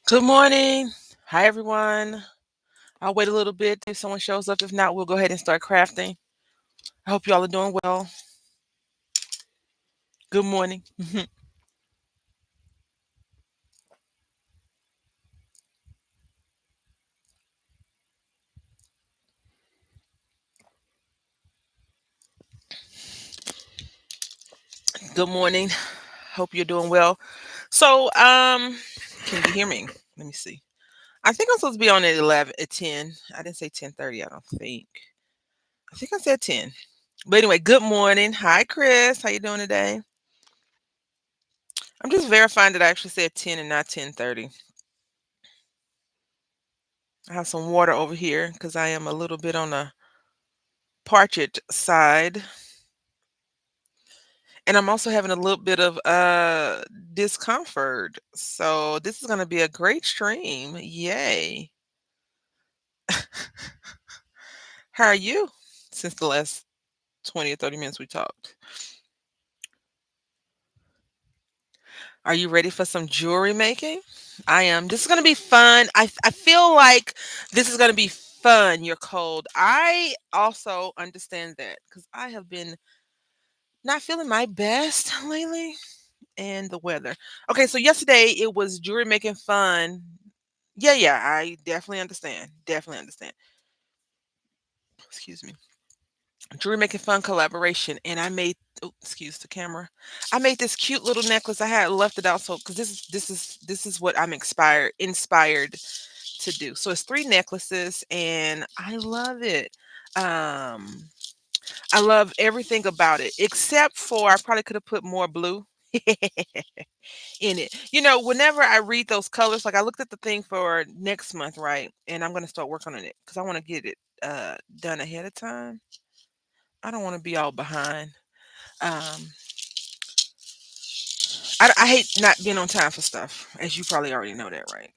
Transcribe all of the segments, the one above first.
Good morning. Hi, everyone. I'll wait a little bit if someone shows up. If not, we'll go ahead and start crafting. I hope you all are doing well. Good morning. Good morning. Hope you're doing well. So, can you hear me? Let me see. I think I'm supposed to be on at 11 at 10. I didn't say 10:30, I don't think. I think I said 10. But anyway, good morning. Hi, Chris. How you doing today? I'm just verifying that I actually said 10 and not 10:30. I have some water over here because I am a little bit on the parched side. And I'm also having a little bit of discomfort. So this is going to be a great stream. Yay. How are you since the last 20 or 30 minutes we talked? Are you ready for some jewelry making? I am. This is going to be fun. I feel like this is going to be fun. You're cold. I also understand that because I have been not feeling my best lately and the weather. Okay, so yesterday it was jewelry making fun. Yeah, yeah, I definitely understand. Definitely understand. Excuse me. Jewelry making fun collaboration, and I made. Oh, excuse the camera. I made this cute little necklace. I had left it out so because this is what I'm inspired to do. So it's three necklaces, and I love it. Um, I love everything about it except for I probably could have put more blue. In it. Whenever I read those colors, like I looked at the thing for next month, right? And I'm gonna start working on it because I want to get it done ahead of time. I don't want to be all behind. Um, I hate not being on time for stuff, as you probably already know that, right?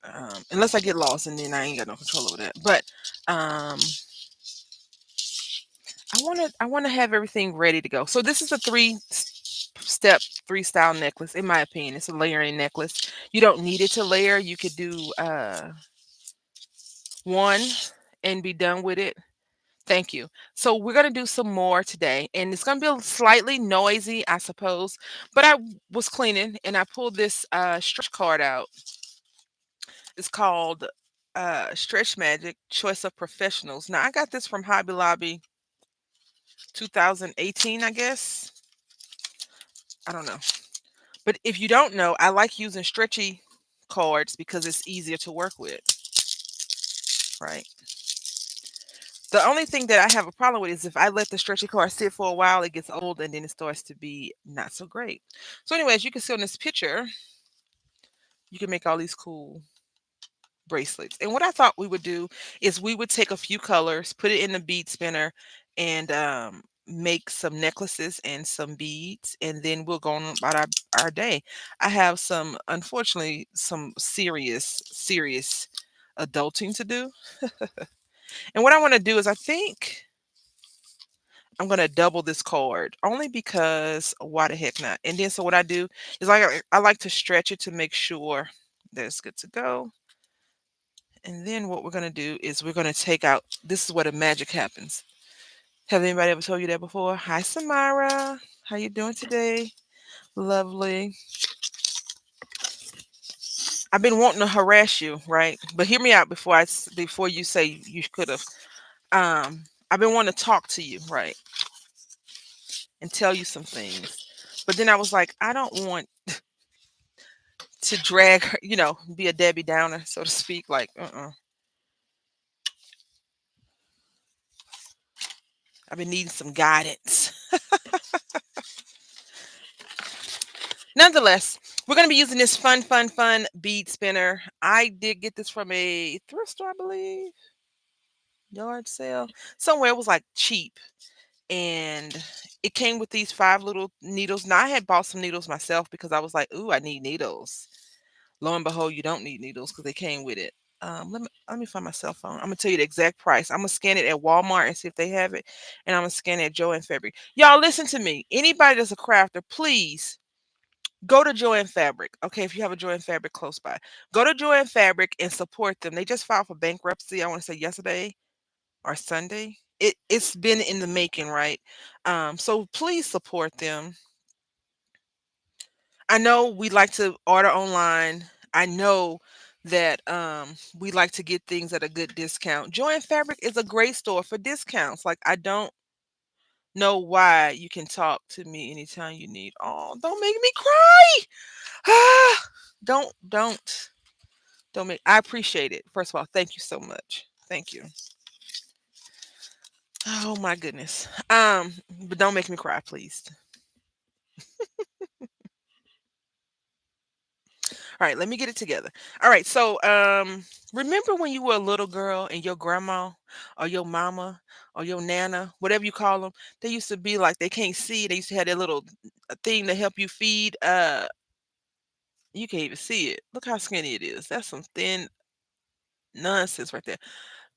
Unless I get lost and then I ain't got no control over that. But um, I want to have everything ready to go. So this is a step three style necklace, in my opinion. It's a layering necklace. You don't need it to layer. You could do one and be done with it. Thank you. So we're gonna do some more today, and it's gonna be slightly noisy, I suppose. But I was cleaning and I pulled this stretch card out. It's called Stretch Magic Choice of Professionals. Now I got this from Hobby Lobby 2018, I guess. I don't know. But if you don't know, I like using stretchy cards because it's easier to work with, right? The only thing that I have a problem with is if I let the stretchy card sit for a while, it gets old and then it starts to be not so great. So, anyways, you can see on this picture, you can make all these cool bracelets. And what I thought we would do is we would take a few colors, put it in the bead spinner, and make some necklaces and some beads, and then we'll go on about our day. I have unfortunately, some serious adulting to do. And what I want to do is I think I'm gonna double this cord only because why the heck not? And then so what I do is I like to stretch it to make sure that it's good to go. And then what we're gonna do is we're gonna take out. This is where the magic happens. Have anybody ever told you that before? Hi, Samara. How you doing today? Lovely. I've been wanting to harass you, right? But hear me out before you say you could have. I've been wanting to talk to you, right, and tell you some things. But then I was like, I don't want to drag her, be a Debbie Downer, so to speak. Like, I've been needing some guidance. Nonetheless, we're going to be using this fun bead spinner. I did get this from a thrift store, I believe, yard sale. Somewhere it was like cheap. And it came with these five little needles. Now, I had bought some needles myself because I was like, ooh, I need needles. Lo and behold, you don't need needles because they came with it. Let me find my cell phone. I'm gonna tell you the exact price. I'm gonna scan it at Walmart and see if they have it, and I'm gonna scan it at Joe and Fabric. Y'all listen to me. Anybody that's a crafter, please Go to Joann Fabric. Okay, if you have a Joann Fabric close by, go to Joann Fabric and support them. They just filed for bankruptcy. I want to say yesterday or Sunday. It's been in the making, right? So please support them. I know we like to order online. I know that we like to get things at a good discount. Joann Fabric is a great store for discounts. Like I don't know why you can talk to me anytime you need. Oh, don't make me cry. Ah, don't don't make. I appreciate it. First of all, thank you so much. Thank you. Oh my goodness. But don't make me cry, please. All right, let me get it together. All right, so remember when you were a little girl and your grandma or your mama or your nana, whatever you call them, they used to be like they can't see. They used to have their little thing to help you feed. You can't even see it. Look how skinny it is. That's some thin nonsense right there.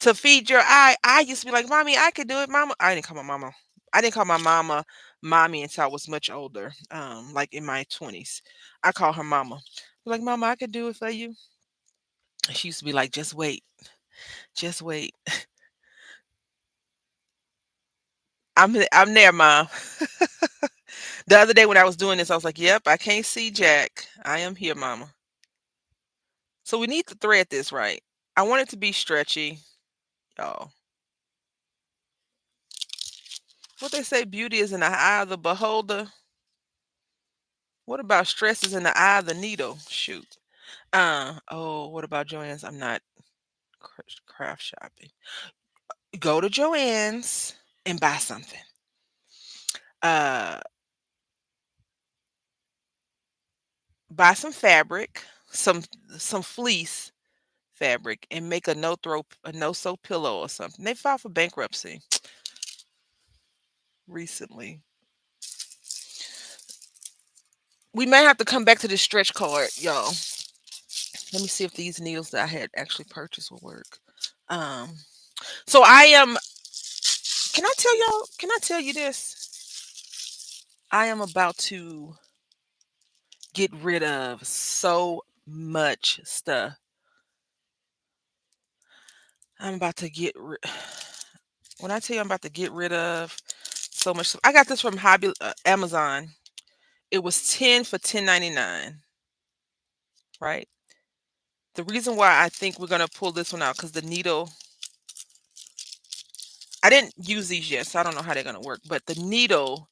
To feed your eye, I used to be like, "Mommy, I could do it, mama." I didn't call my mama. I didn't call my mama mommy until I was much older, like in my 20s. I call her mama. Like, "Mama, I could do it for you." And she used to be like, "Just wait. Just wait." I'm there, mom. The other day when I was doing this, I was like, "Yep, I can't see Jack. I am here, mama." So we need to thread this right. I want it to be stretchy, y'all. What they say, beauty is in the eye of the beholder. What about stress is in the eye of the needle? Shoot. Oh, what about Joann's? I'm not craft shopping. Go to Joann's and buy something. Uh, buy some fabric, some some fleece fabric, and make a no sew pillow or something. They filed for bankruptcy recently. We may have to come back to this stretch card, y'all. Let me see if these needles that I had actually purchased will work. Um, so I am. Can I tell y'all? Can I tell you this? I am about to get rid of so much stuff. I'm about to get rid. When I tell you I'm about to get rid of so much stuff, I got this from Hobby Amazon. It was 10 for 10.99, right? The reason why I think we're gonna pull this one out because the needle. I didn't use these yet, so I don't know how they're gonna work. But the needle.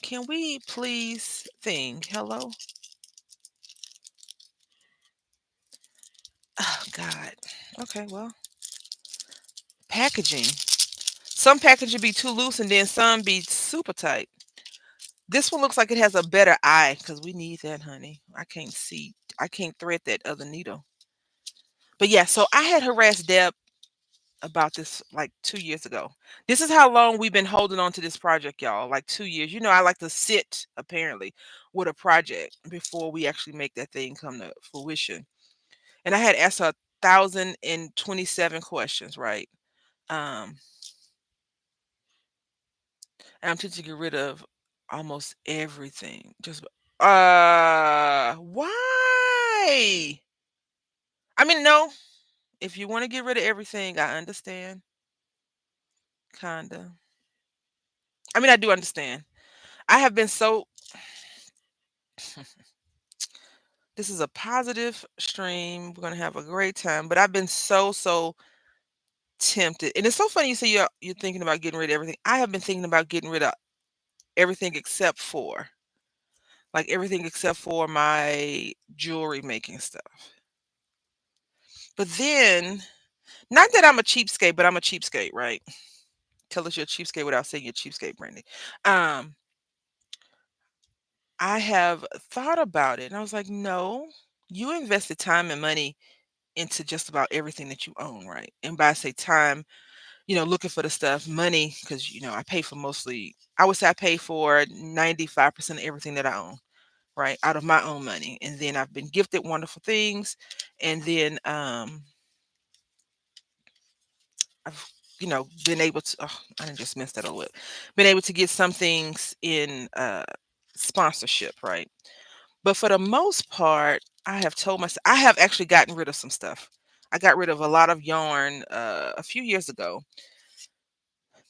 Can we please thing? Hello. Oh God. Okay. Well, packaging. Some packaging be too loose, and then some be super tight. This one looks like it has a better eye because we need that, honey. I can't see. I can't thread that other needle. But yeah, so I had harassed Deb about this like 2 years ago. This is how long we've been holding on to this project, y'all. Like 2 years. You know, I like to sit apparently with a project before we actually make that thing come to fruition. And I had asked her 1,027 questions, right? And I'm tempted to get rid of almost everything. Just why? I mean, no. If you want to get rid of everything, I understand. Kinda. I mean, I do understand. I have been so. This is a positive stream. We're gonna have a great time. But I've been so tempted, and it's so funny you say you're thinking about getting rid of everything. I have been thinking about getting rid of everything except for like everything except for my jewelry making stuff. But then, not that I'm a cheapskate, but I'm a cheapskate, right? Tell us you're a cheapskate without saying you're cheapskate, Brandy. Um, I have thought about it and I was like, no, you invested time and money into just about everything that you own, right? And by I say time, looking for the stuff, money, because I pay for mostly, I would say I pay for 95% of everything that I own, right? Out of my own money. And then I've been gifted wonderful things. And then I've been able to I didn't just mess that all up. Been able to get some things in sponsorship, right? But for the most part, I have told myself I have actually gotten rid of some stuff. I got rid of a lot of yarn a few years ago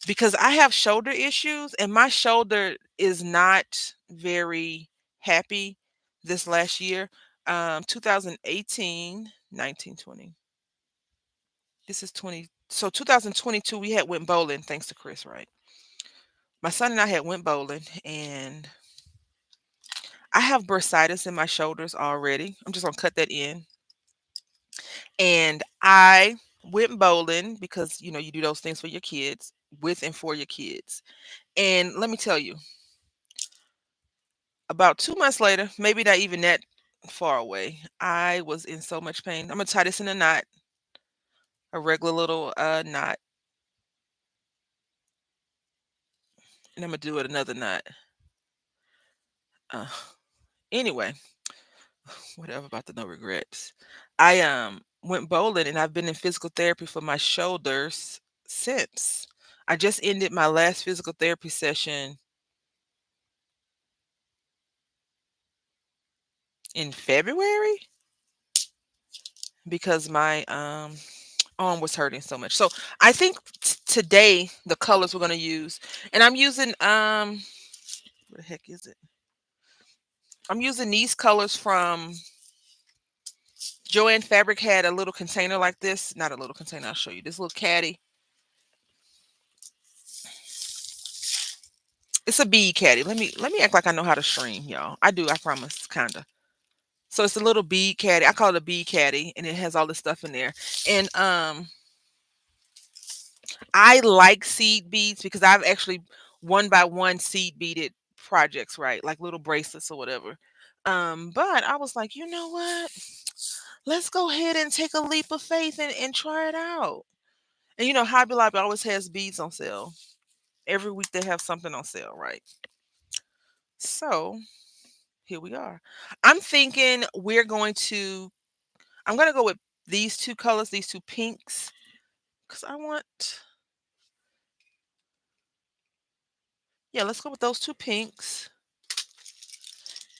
because I have shoulder issues and my shoulder is not very happy this last year. 2018, 19, 20. This is 20. So 2022, we had went bowling thanks to Chris, right? My son and I had went bowling and I have bursitis in my shoulders already. I'm just gonna cut that in. And I went bowling because you do those things for your kids, with and for your kids. And let me tell you, about 2 months later, maybe not even that far away, I was in so much pain. I'm gonna tie this in a knot, a regular little knot, and I'm gonna do it another knot. Uh, anyway, whatever about the no regrets. I went bowling and I've been in physical therapy for my shoulders since. I just ended my last physical therapy session in February because my arm was hurting so much. So I think today the colors we're gonna use, and I'm using what the heck is it? I'm using these colors from Joanne Fabric had a little container like this. Not a little container, I'll show you. This little caddy. It's a bead caddy. Let me act like I know how to stream, y'all. I do, I promise, kinda. So it's a little bead caddy. I call it a bead caddy, and it has all this stuff in there. And I like seed beads because I've actually one by one seed beaded projects, right? Like little bracelets or whatever. But I was like, you know what? Let's go ahead and take a leap of faith and try it out. And Hobby Lobby always has beads on sale. Every week they have something on sale, right? So here we are. I'm thinking I'm gonna go with these two colors, these two pinks, because yeah, let's go with those two pinks.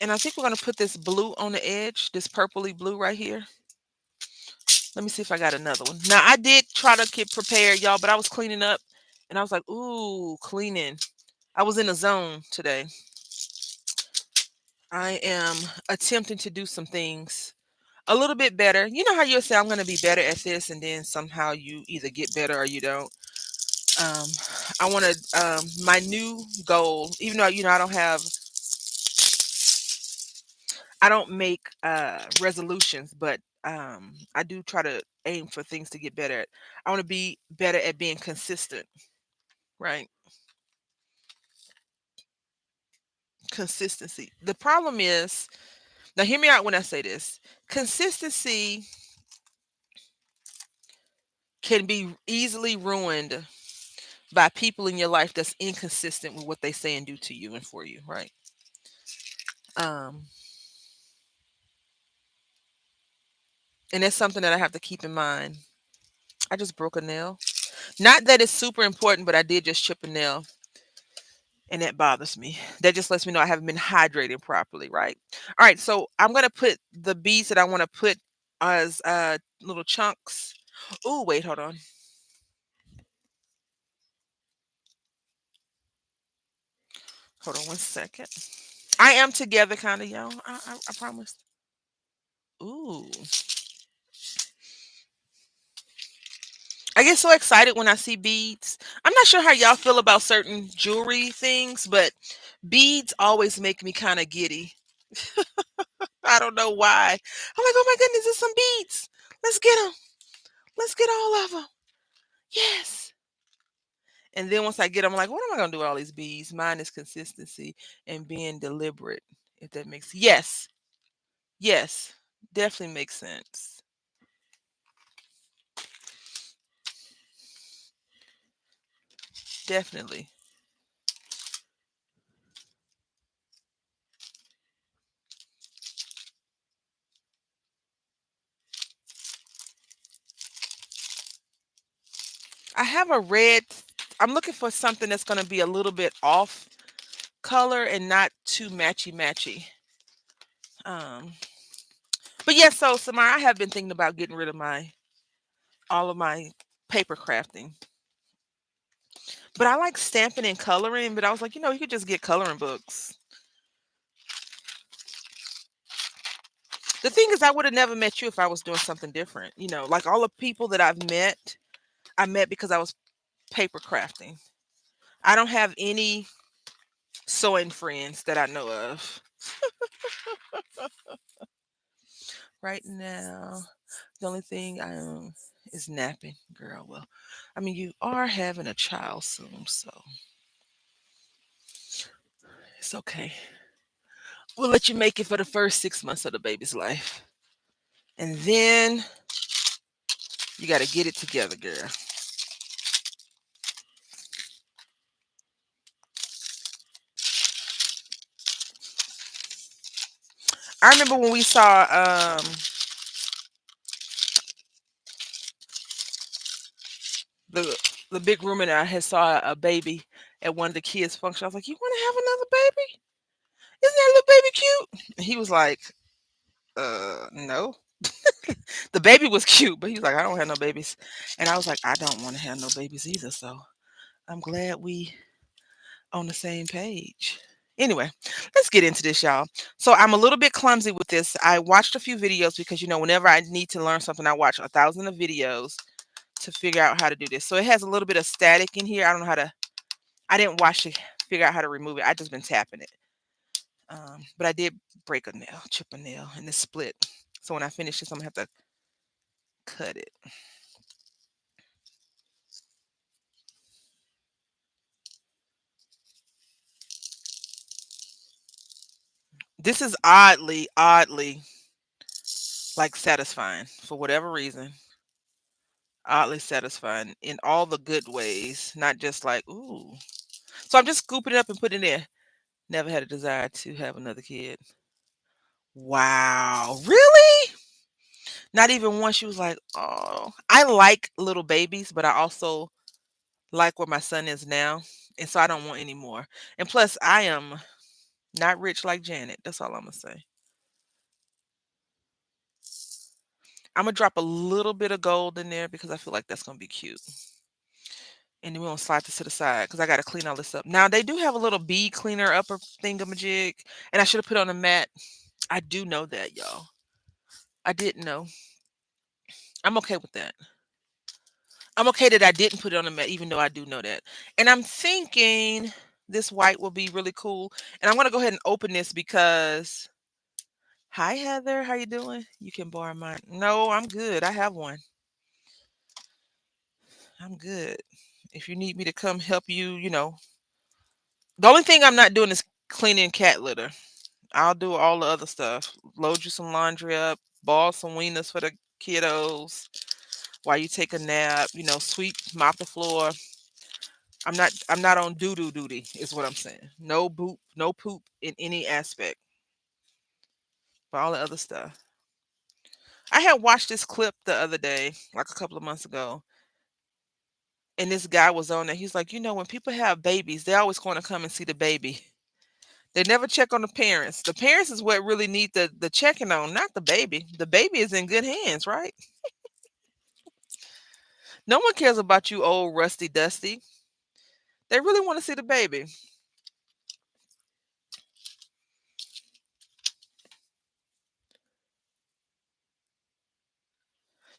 And I think we're gonna put this blue on the edge, this purpley blue right here. Let me see if I got another one. Now I did try to get prepared, y'all, but I was cleaning up and I was like, ooh, cleaning. I was in a zone today. I am attempting to do some things a little bit better. You know how you'll say I'm gonna be better at this, and then somehow you either get better or you don't. Um, I want to my new goal, even though I don't make resolutions, but I do try to aim for things to get better at. I want to be better at being consistent, right? Consistency. The problem is, now hear me out when I say this. Consistency can be easily ruined by people in your life that's inconsistent with what they say and do to you and for you, right? Um, and that's something that I have to keep in mind. I just broke a nail. Not that it's super important, but I did just chip a nail and that bothers me. That just lets me know I haven't been hydrating properly, right? All right, so I'm gonna put the beads that I want to put as little chunks. Oh, wait, hold on. Hold on 1 second. I am together, kind of, y'all. I promise. Ooh, I get so excited when I see beads. I'm not sure how y'all feel about certain jewelry things, but beads always make me kind of giddy. I don't know why. I'm like, oh my goodness, there's some beads. Let's get them. Let's get all of them. Yes. And then once I get them, I'm like, what am I gonna do with all these bees? Mine is consistency and being deliberate. If that makes yes, yes, definitely makes sense. Definitely. I have a red. I'm looking for something that's gonna be a little bit off color and not too matchy matchy. Um, but yeah, so Samara, I have been thinking about getting rid of my all of my paper crafting. But I like stamping and coloring, but I was like, you could just get coloring books. The thing is, I would have never met you if I was doing something different. Like all the people that I met because I was paper crafting. I don't have any sewing friends that I know of right now. The only thing I is napping, girl. Well, I mean, you are having a child soon, so it's okay. We'll let you make it for the first 6 months of the baby's life, and then you got to get it together, girl. I remember when we saw the the big room, and I had saw a baby at one of the kids' function. I was like, "You want to have another baby? Isn't that little baby cute?" And he was like, no." The baby was cute, but he was like, "I don't have no babies," and I was like, "I don't want to have no babies either." So I'm glad we on the same page. Anyway, let's get into this, y'all. So I'm a little bit clumsy with this. I watched a few videos because whenever I need to learn something, I watch 1,000 of videos to figure out how to do this. So it has a little bit of static in here. I don't know how to. I didn't watch to figure out how to remove it. I just been tapping it. But I did break a nail, chip a nail, and it's split. So when I finish this, I'm gonna have to cut it. This is oddly like satisfying for whatever reason. Oddly satisfying in all the good ways, not just like ooh. So I'm just scooping it up and putting it in. Never had a desire to have another kid. Wow, really? Not even one. She was like, oh, I like little babies, but I also like where my son is now, and so I don't want any more. And plus, I am not rich like Janet. That's all I'm gonna say. I'm gonna drop a little bit of gold in there because I feel like that's gonna be cute. And then we're gonna slide this to the side because I gotta clean all this up. Now they do have a little bead cleaner upper thingamajig, and I should have put on a mat. I do know that, y'all. I didn't know. I'm okay with that. I'm okay that I didn't put it on the mat, even though I do know that. And I'm thinking this white will be really cool. And I'm gonna go ahead and open this because hi Heather, how you doing? You can borrow mine. No, I'm good. I have one. I'm good. If you need me to come help you, the only thing I'm not doing is cleaning cat litter. I'll do all the other stuff. Load you some laundry up, ball some wieners for the kiddos while you take a nap, sweep, mop the floor. I'm not on doo doo duty, is what I'm saying. No poop in any aspect. But all the other stuff. I had watched this clip the other day, like a couple of months ago, and this guy was on there. He's like, when people have babies, they always want to come and see the baby. They never check on the parents. The parents is what really need the checking on, not the baby. The baby is in good hands, right? No one cares about you, old rusty dusty. They really want to see the baby.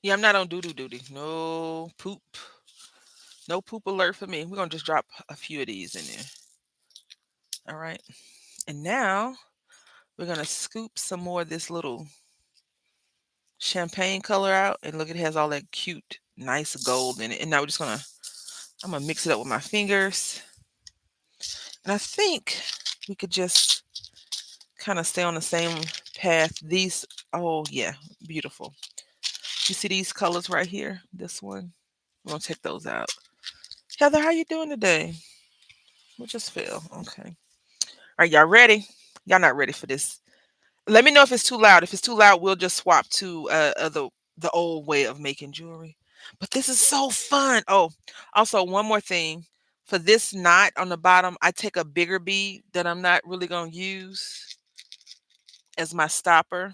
Yeah, I'm not on doo doo duty. No poop. No poop alert for me. We're gonna just drop a few of these in there. All right. And now we're gonna scoop some more of this little champagne color out. And look, it has all that cute, nice gold in it. And now I'm gonna mix it up with my fingers. And I think we could just kind of stay on the same path. These, oh yeah, beautiful. You see these colors right here? This one. We're gonna take those out. Heather, how you doing today? We just fell. Okay. Are y'all ready? Y'all not ready for this. Let me know if it's too loud. If it's too loud, we'll just swap to the old way of making jewelry. But this is so fun. Oh, also one more thing For this knot on the bottom, I take a bigger bead that I'm not really going to use as my stopper,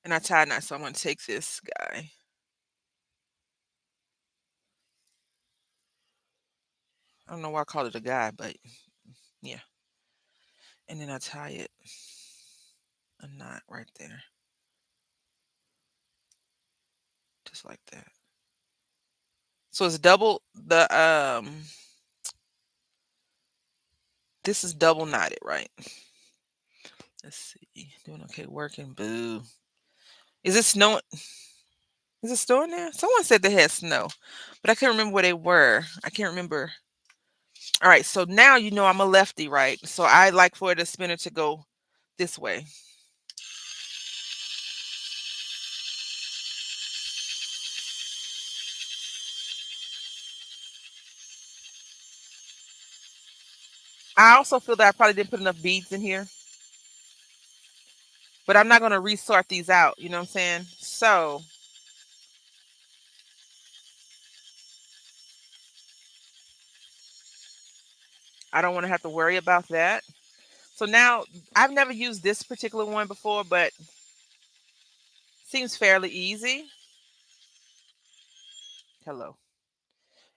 and I tie a knot. So I'm going to take this guy. I don't know why I call it a guy, but yeah. And then I tie it a knot right there, just like that. So it's double the this is double knotted, right? Let's see. Doing okay, working. Boo. Is it snowing? Is it snowing there? Someone said they had snow, but I can't remember where they were. I can't remember. All right, so now you know I'm a lefty, right? So I like for the spinner to go this way. I also feel that I probably didn't put enough beads in here, but I'm not going to resort these out. You know what I'm saying? So I don't want to have to worry about that. So now I've never used this particular one before, but seems fairly easy. Hello.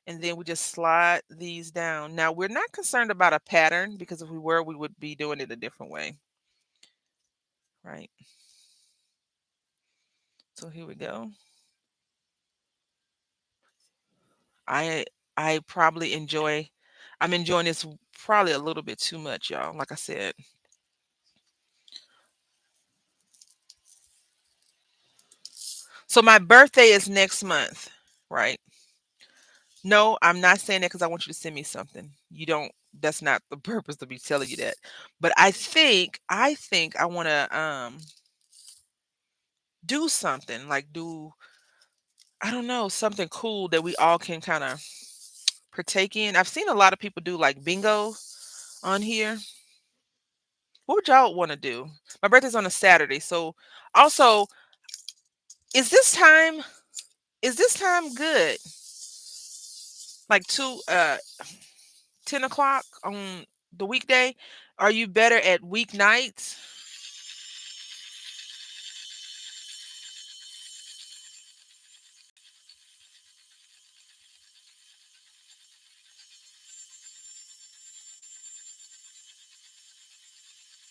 And then we just slide these down. Now we're not concerned about a pattern because if we were, we would be doing it a different way. Right. So here we go. I I probably enjoy I'm enjoying this probably a little bit too much, y'all. Like I said. So my birthday is next month, right? No, I'm not saying that because I want you to send me something. You don't that's not the purpose of me telling you that. But I think I want to do something, like do I don't know, something cool that we all can kind of partake in. I've seen a lot of people do like bingo on here. What would y'all want to do? My birthday's on a Saturday, so also is this time is this time good? Like 10 o'clock on the weekday? Are you better at weeknights?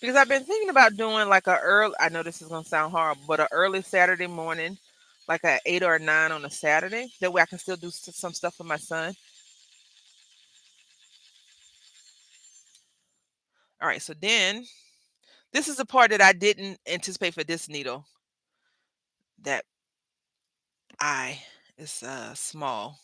Because I've been thinking about doing like a early. I know this is gonna sound horrible, but a early Saturday morning, like a 8 or a 9 on a Saturday. That way I can still do some stuff for my son. All right, so then this is the part that I didn't anticipate for this needle. That eye is small.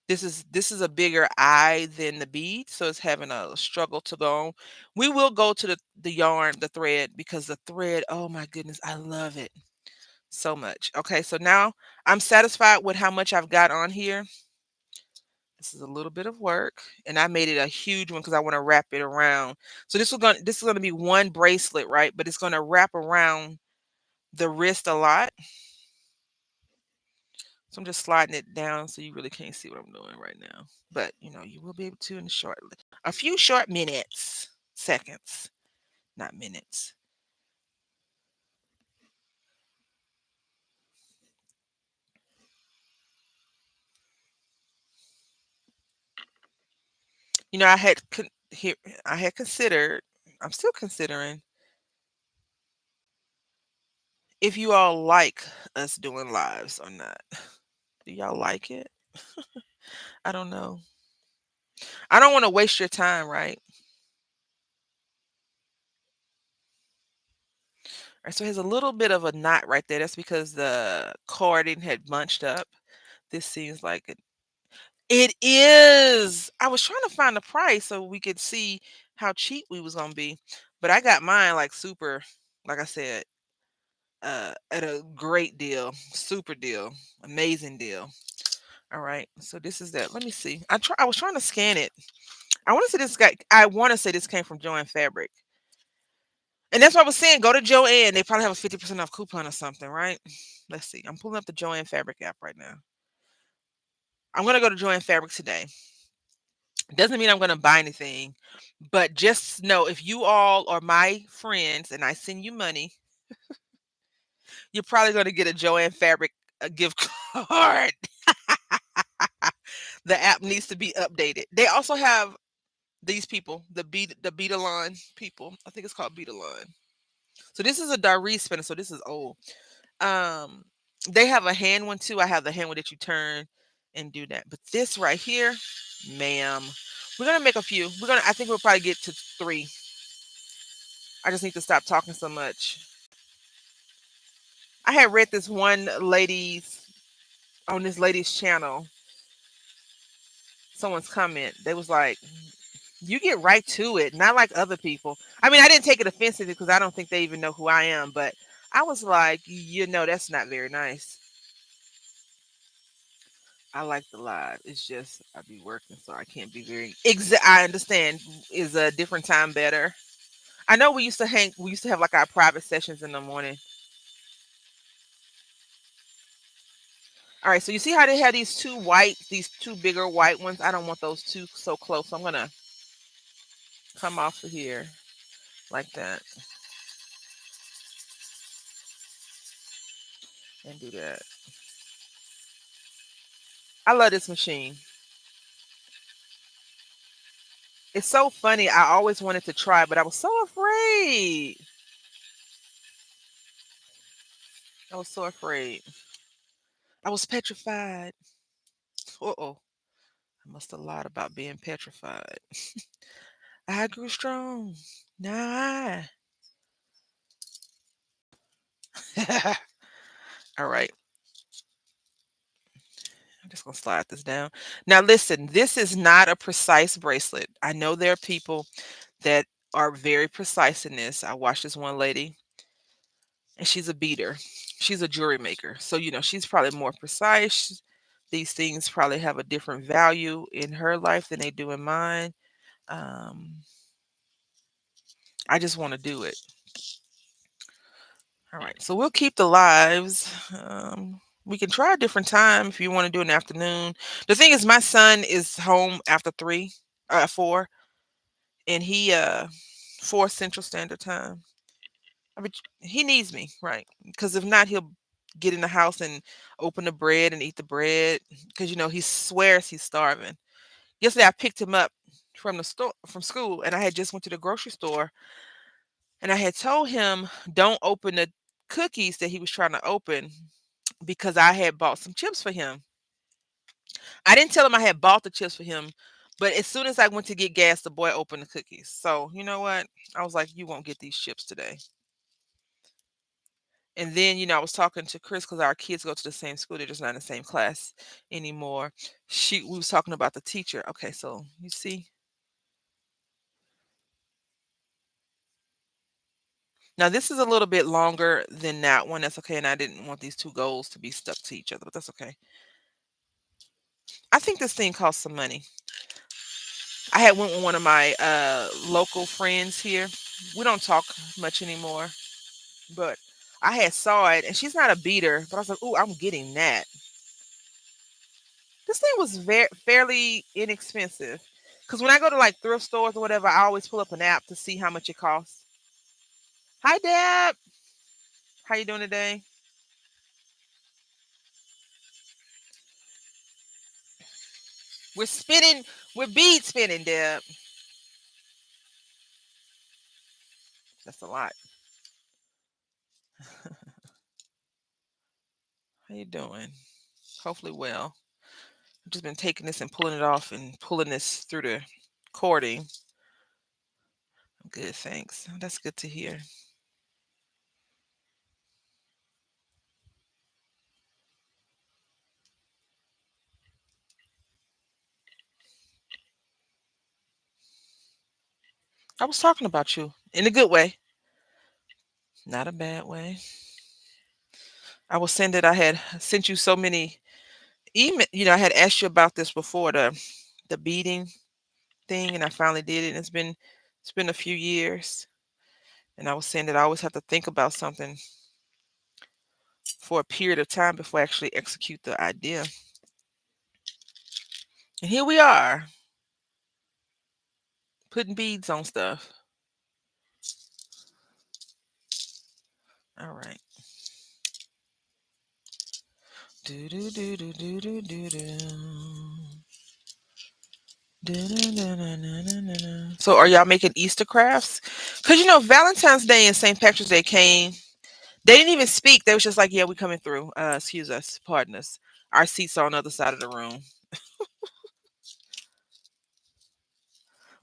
This is a bigger eye than the bead, so it's having a struggle to go on. We will go to the yarn, the thread, because the thread, oh my goodness, I love it so much. Okay, so now I'm satisfied with how much I've got on here. This is a little bit of work, and I made it a huge one because I want to wrap it around. So this is gonna be one bracelet, right? But it's gonna wrap around the wrist a lot. So I'm just sliding it down so you really can't see what I'm doing right now. But you will be able to in a few short minutes, seconds, not minutes. I had here I had considered, I'm still considering if you all like us doing lives or not. Do y'all like it? I don't know. I don't want to waste your time, right? All right, so here's a little bit of a knot right there. That's because the cording had bunched up. This seems like it is. I was trying to find the price so we could see how cheap we was gonna be, but I got mine like super, like I said, at a great deal, super deal, amazing deal. All right, so this is that. Let me see. I was trying to scan it. I want to say this guy. I want to say this came from Joann Fabric, and that's what I was saying. Go to Joann. They probably have a 50% off coupon or something, right? Let's see. I'm pulling up the Joann Fabric app right now. I'm gonna go to Joann Fabric today. Doesn't mean I'm gonna buy anything, but just know if you all are my friends and I send you money, you're probably gonna get a Joann Fabric gift card. The app needs to be updated. They also have these people, the Betalon people. I think it's called Betalon. So this is a Darrie spinner. So this is old. Um, they have a hand one too. I have the hand one that you turn and do that. But this right here, ma'am, we're gonna make a few. I think we'll probably get to 3. I just need to stop talking so much. I had read this one lady's on this lady's channel. Someone's comment. They was like, "You get right to it, not like other people." I mean, I didn't take it offensively because I don't think they even know who I am. But I was like, that's not very nice. I like the live. It's just I be working, so I can't be very. I understand. Is a different time better? I know we used to hang. We used to have like our private sessions in the morning. All right, so you see how they have these two bigger white ones. I don't want those two so close. So I'm gonna come off of here like that and do that. I love this machine. It's so funny. I always wanted to try, but I was so afraid. I was so afraid. I was petrified. Uh-oh. I must have lied about being petrified. I grew strong. Now I. All right. I'm just going to slide this down. Now, listen, this is not a precise bracelet. I know there are people that are very precise in this. I watched this one lady, and she's a beater. She's a jewelry maker. So, she's probably more precise. These things probably have a different value in her life than they do in mine. Um, I just want to do it. All right. So we'll keep the lives. We can try a different time if you want to do an afternoon. The thing is, my son is home after 4, and he 4 Central Standard Time. I mean, he needs me, right? Because if not, he'll get in the house and open the bread and eat the bread. Because he swears he's starving. Yesterday, I picked him up from school, and I had just went to the grocery store, and I had told him don't open the cookies that he was trying to open because I had bought some chips for him. I didn't tell him I had bought the chips for him, but as soon as I went to get gas, the boy opened the cookies. So, you know what? I was like, you won't get these chips today. And then, I was talking to Chris because our kids go to the same school. They're just not in the same class anymore. We was talking about the teacher. Okay, so you see. Now this is a little bit longer than that one. That's okay. And I didn't want these two goals to be stuck to each other, but that's okay. I think this thing costs some money. I had went with one of my local friends here. We don't talk much anymore, but I had saw it, and she's not a beater, but I was like, "Ooh, I'm getting that." This thing was fairly inexpensive, because when I go to like thrift stores or whatever, I always pull up an app to see how much it costs. Hi, Deb. How you doing today? We're spinning. We're bead spinning, Deb. That's a lot. How you doing? Hopefully well. I've just been taking this and pulling it off and pulling this through the cording. Good, thanks. That's good to hear. I was talking about you in a good way, not a bad way. I was saying that I had sent you so many email. I had asked you about this before, the beating thing, and I finally did it. And it's been a few years, and I was saying that I always have to think about something for a period of time before I actually execute the idea. And here we are putting beads on stuff. All right. Do do do do do do do do. Da-da-da-da-da-da-da. So are y'all making Easter crafts? Because Valentine's Day and St. Patrick's Day came. They didn't even speak. They was just like, yeah, we coming through. Excuse us, pardon us. Our seats are on the other side of the room.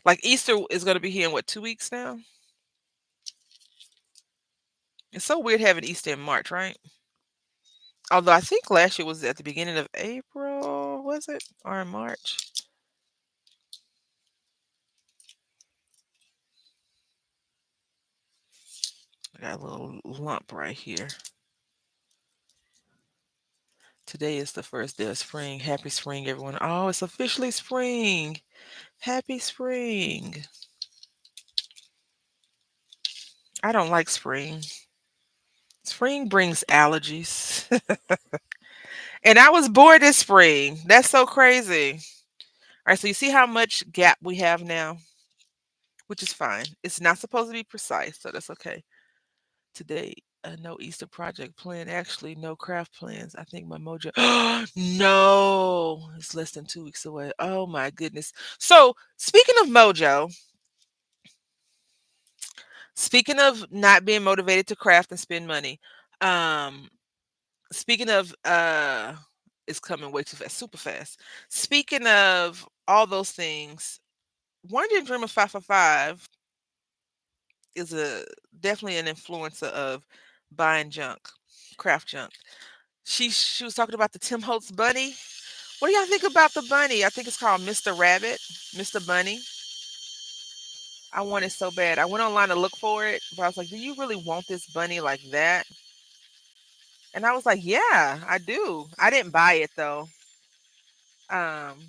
Like Easter is gonna be here in what, 2 weeks now? It's so weird having Easter in March, right? Although I think last year was at the beginning of April, was it? Or in March? I got a little lump right here. Today is the first day of spring. Happy spring, everyone. Oh, it's officially spring. Happy spring. I don't like spring. Spring brings allergies. And I was born this spring. That's so crazy. All right, so you see how much gap we have now, which is fine. It's not supposed to be precise, so that's okay. Today, no Easter project plan. Actually, no craft plans. I think my mojo. No, it's less than 2 weeks away. Oh my goodness. So, speaking of not being motivated to craft and spend money, um, speaking of it's coming way too fast, super fast. Speaking of all those things, Wonder Dream of 555 is a definitely an influencer of buying junk, craft junk. She was talking about the Tim Holtz bunny. What do y'all think about the bunny? I think it's called Mr. Rabbit, Mr. Bunny. I want it so bad. I went online to look for it, but I was like, "Do you really want this bunny like that?" And I was like, "Yeah, I do." I didn't buy it though. Um,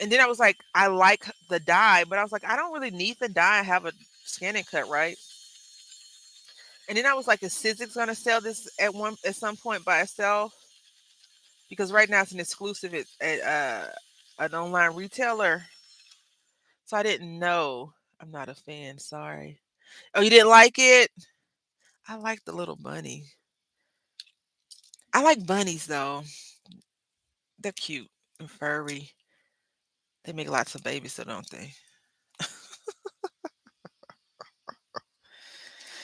and then I was like, "I like the dye," but I was like, "I don't really need the dye. I have a scanning cut, right?" And then I was like, "Is Sizzix gonna sell this at some point by itself?" Because right now it's an exclusive at an online retailer. So I didn't know. I'm not a fan. Sorry. Oh, you didn't like it? I like the little bunny. I like bunnies though. They're cute and furry. They make lots of babies, so don't they?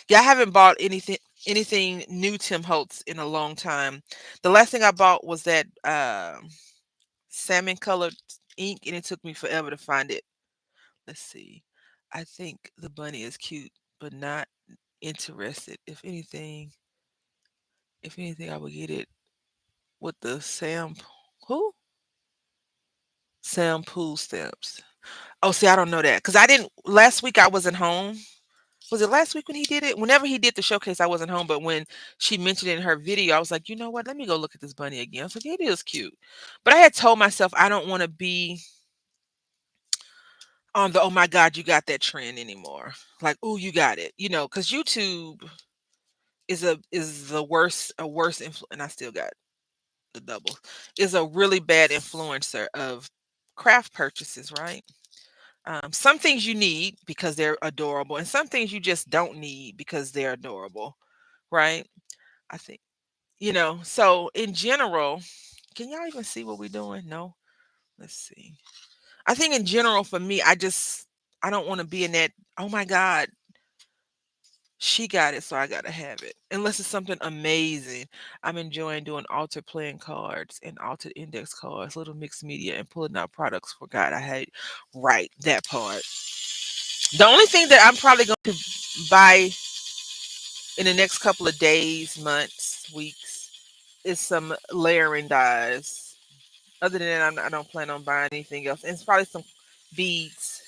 Yeah, I haven't bought anything new Tim Holtz in a long time. The last thing I bought was that salmon colored ink, and it took me forever to find it. Let's see. I think the bunny is cute, but not interested. If anything, I would get it with the who? Sam Pool stamps. Oh, see, I don't know that because I didn't. Last week I wasn't home. Was it last week when he did it? Whenever he did the showcase, I wasn't home. But when she mentioned it in her video, I was like, you know what? Let me go look at this bunny again. I was like, it is cute. But I had told myself I don't want to be on the oh my god, you got that trend anymore. Like, oh, you got it. Because YouTube is the worst a worse influence, and I still got the double, is a really bad influencer of craft purchases, right? Some things you need because they're adorable, and some things you just don't need because they're adorable, right? I think, so in general, can y'all even see what we're doing? No? Let's see. I think in general, for me, I don't want to be in that, oh my God, she got it, so I gotta have it. Unless it's something amazing. I'm enjoying doing altered playing cards and altered index cards, little mixed media, and pulling out products for God. I hate right that part. The only thing that I'm probably going to buy in the next couple of days, months, weeks is some layering dyes. Other than that, I don't plan on buying anything else. And it's probably some beads,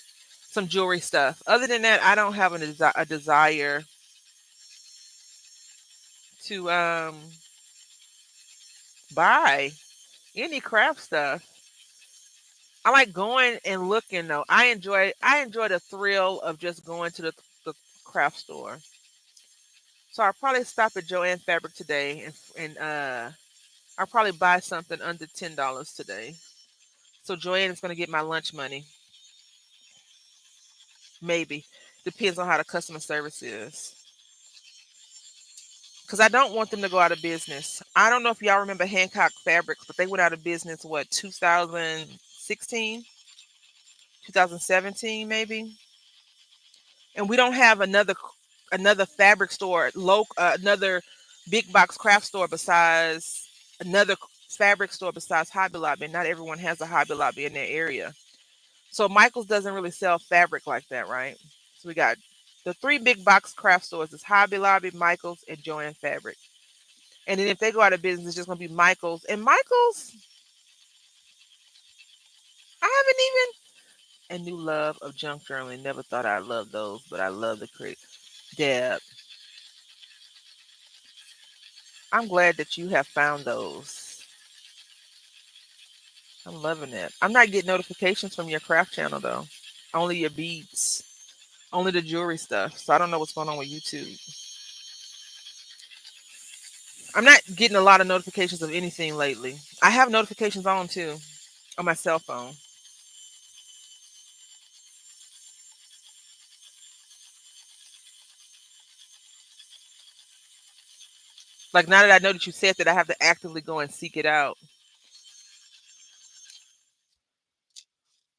some jewelry stuff. Other than that, I don't have a desire to buy any craft stuff. I like going and looking though. I enjoy the thrill of just going to the craft store. So I'll probably stop at Joanne Fabric today and I'll probably buy something under $10 today. So Joanne is going to get my lunch money. Maybe. Depends on how the customer service is. Because I don't want them to go out of business. I don't know if y'all remember Hancock Fabrics, but they went out of business, what, 2016, 2017, maybe? And we don't have another fabric store, another big box craft store besides another fabric store besides Hobby Lobby. And not everyone has a Hobby Lobby in their area. So Michaels doesn't really sell fabric like that, right? So we got the three big box craft stores is Hobby Lobby, Michaels, and Joann Fabric. And then if they go out of business, it's just gonna be Michaels. And Michaels, I haven't even a new love of junk journaling. Never thought I'd love those, but I love the create. Deb, I'm glad that you have found those. I'm loving it. I'm not getting notifications from your craft channel though. Only your beads. Only the jewelry stuff. So I don't know what's going on with YouTube. I'm not getting a lot of notifications of anything lately. I have notifications on too on my cell phone. Like now that I know that you said that, I have to actively go and seek it out.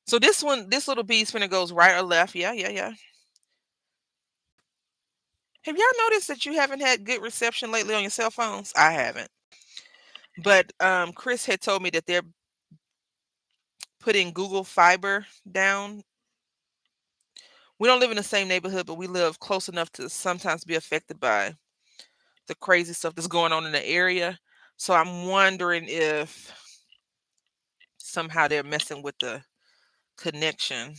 So this one, this little bead spinner goes right or left. Yeah, yeah, yeah. Have y'all noticed that you haven't had good reception lately on your cell phones? I haven't. But Chris had told me that they're putting Google Fiber down. We don't live in the same neighborhood, but we live close enough to sometimes be affected by the crazy stuff that's going on in the area. So I'm wondering if somehow they're messing with the connection.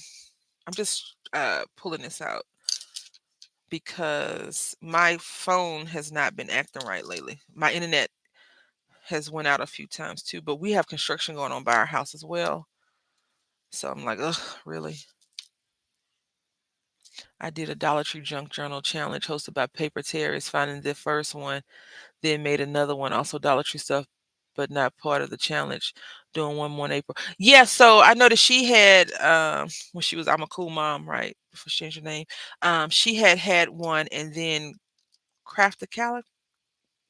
I'm just pulling this out because my phone has not been acting right lately. My internet has went out a few times too, but we have construction going on by our house as well. So I'm like, ugh, really? I did a Dollar Tree Junk Journal challenge hosted by Paper Terrorists, finding the first one, then made another one, also Dollar Tree stuff, but not part of the challenge. Doing one more in April. Yeah, so I know that she had when she was I'm a cool mom, right? Before she changed her name. She had one and then Craft the Calic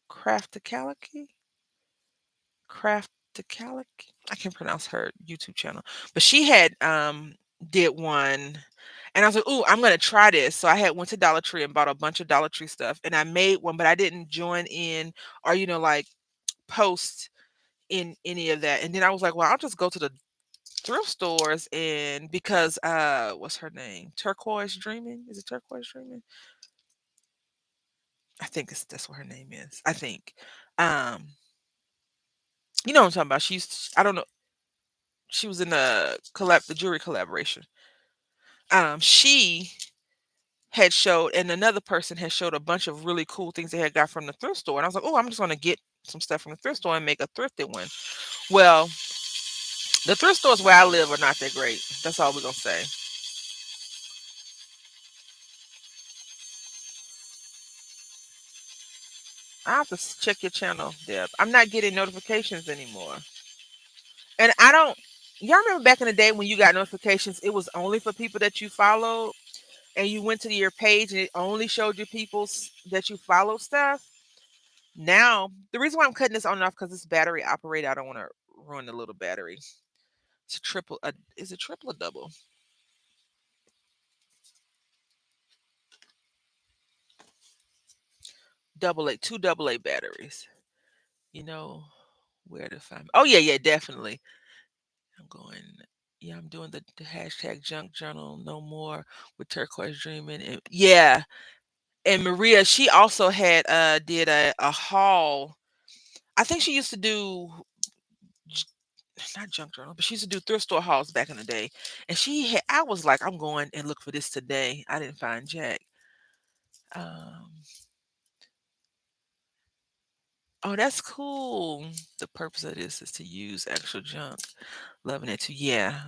Craft the Calicky? Craft the Calic? I can't pronounce her YouTube channel. But she had did one and I was like, "Ooh, I'm gonna try this." So I had went to Dollar Tree and bought a bunch of Dollar Tree stuff, and I made one, but I didn't join in or like post in any of that. And then I was like, "Well, I'll just go to the thrift stores and because what's her name? Turquoise Dreaming? Is it Turquoise Dreaming? I think that's what her name is. I think. Um, you know what I'm talking about. I don't know, she was in the jewelry collaboration. She had showed and another person had showed a bunch of really cool things they had got from the thrift store. And I was like, "Oh, I'm just gonna get some stuff from the thrift store and make a thrifted one." Well, the thrift stores where I live are not that great. That's all we're gonna say. I have to check your channel, Deb. I'm not getting notifications anymore. And I don't y'all remember back in the day when you got notifications, it was only for people that you followed and you went to your page and it only showed you people's that you followed stuff. Now, the reason why I'm cutting this on and off because it's battery operated. I don't want to ruin the little battery. It's a triple. Is it triple or double? Double A, two double A batteries. You know where to find. Oh yeah, yeah, definitely. I'm going. Yeah, I'm doing the hashtag junk journal no more with turquoise dreaming. And yeah, and Maria, she also had did a haul. I think she used to do j- not junk journal, but she used to do thrift store hauls back in the day. And I was like, I'm going and look for this today. I didn't find Jack. Um, oh, that's cool. The purpose of this is to use actual junk. Loving it too. Yeah.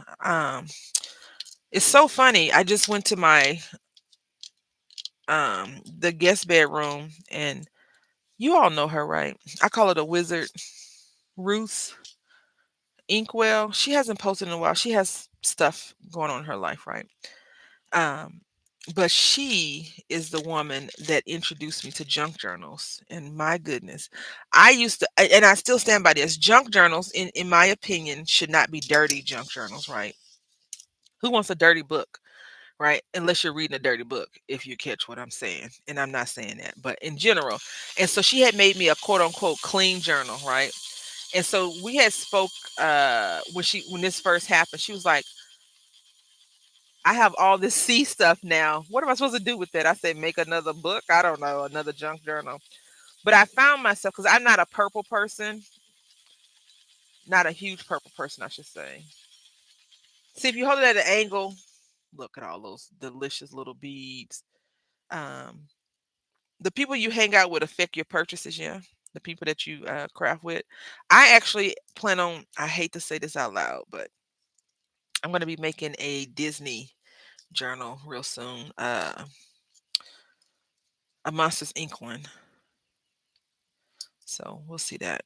It's so funny. I just went to my the guest bedroom and you all know her, right? I call her the wizard, Ruth. Inkwell, she hasn't posted in a while. She has stuff going on in her life, right? Um, but she is the woman that introduced me to junk journals. And my goodness, I used to, and I still stand by this. Junk journals, in my opinion, should not be dirty junk journals, right? Who wants a dirty book, right? Unless you're reading a dirty book, if you catch what I'm saying. And I'm not saying that, but in general. And so she had made me a quote unquote clean journal, right? And so we had spoke when this first happened. She was like, I have all this C stuff now. What am I supposed to do with that? I said, make another book. I don't know, another junk journal. But I found myself, because I'm not a purple person, not a huge purple person, I should say. See, if you hold it at an angle, look at all those delicious little beads. Um, the people you hang out with affect your purchases, yeah. The people that you craft with. I actually plan on, I hate to say this out loud, but I'm going to be making a Disney journal real soon. A Monsters Inc. one. So we'll see that.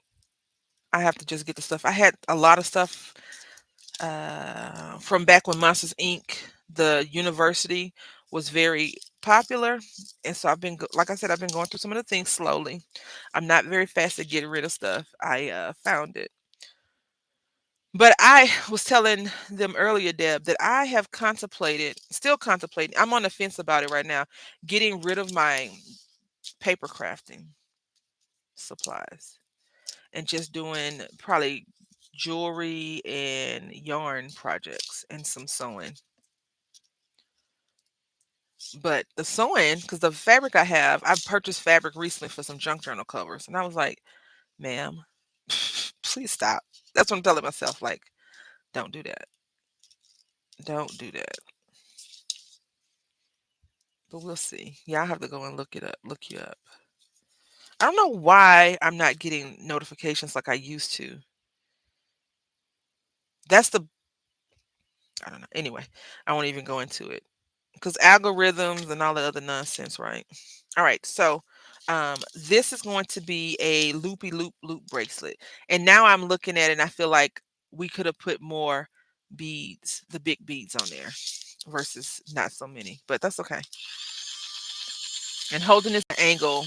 I have to just get the stuff. I had a lot of stuff from back when Monsters Inc. The university was very popular, and so like I said, I've been going through some of the things slowly. I'm not very fast at getting rid of stuff. I found it, but I was telling them earlier, Deb, that I have contemplated, still contemplating. I'm on the fence about it right now, getting rid of my paper crafting supplies and just doing probably jewelry and yarn projects and some sewing. But the sewing, because the fabric I've purchased fabric recently for some junk journal covers. And I was like, ma'am, please stop. That's what I'm telling myself. Like, don't do that. Don't do that. But we'll see. Yeah, I have to go and look you up. I don't know why I'm not getting notifications like I used to. That's the, I don't know. Anyway, I won't even go into it because algorithms and all the other nonsense, right? All right, so this is going to be a loopy loop bracelet, and now I'm looking at it, and I feel like we could have put more beads, the big beads, on there versus not so many, but that's okay. And holding this angle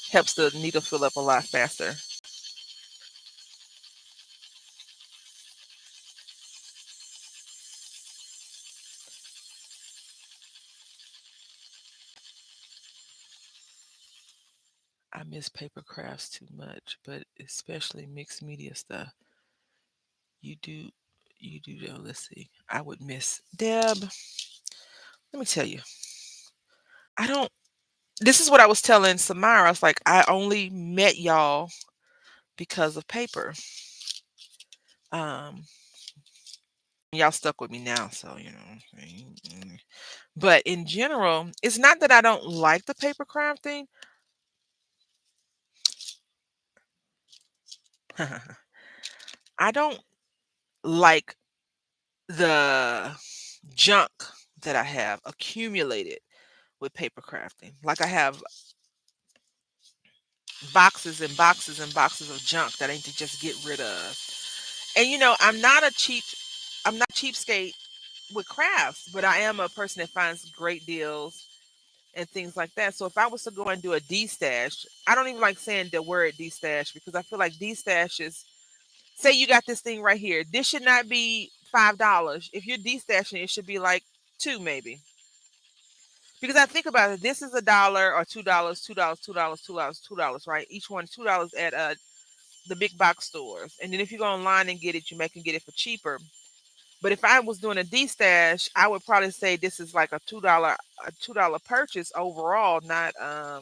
helps the needle fill up a lot faster. I miss paper crafts too much, but especially mixed media stuff. You do, you do though. Let's see. I would miss Deb. Let me tell you, I don't. This is what I was telling Samara. I was like, I only met y'all because of paper. Um, y'all stuck with me now, so you know. But in general, it's not that I don't like the paper crafting. I don't like the junk that I have accumulated with paper crafting. Like I have boxes and boxes and boxes of junk that I need to just get rid of. And you know, I'm not cheapskate with crafts, but I am a person that finds great deals and things like that. So if I was to go and do a D stash, I don't even like saying the word D stash because I feel like D stash is, say you got this thing right here. This should not be $5. If you're D stashing, it should be like two maybe. Because I think about it, this is $1 or $2, $2, $2, $2, $2, right? Each one $2 at the big box stores. And then if you go online and get it, you may can get it for cheaper. But if I was doing a D stash, I would probably say this is like a $2 purchase overall, not a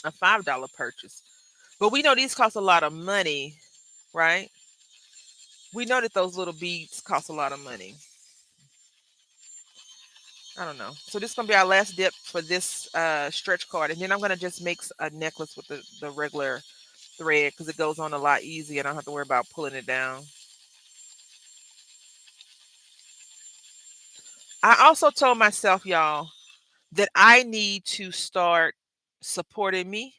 $5 purchase. But we know these cost a lot of money, right? We know that those little beads cost a lot of money. I don't know. So this is gonna be our last dip for this stretch card, and then I'm gonna just make a necklace with the regular thread because it goes on a lot easier. I don't have to worry about pulling it down. I also told myself, y'all, that I need to start supporting me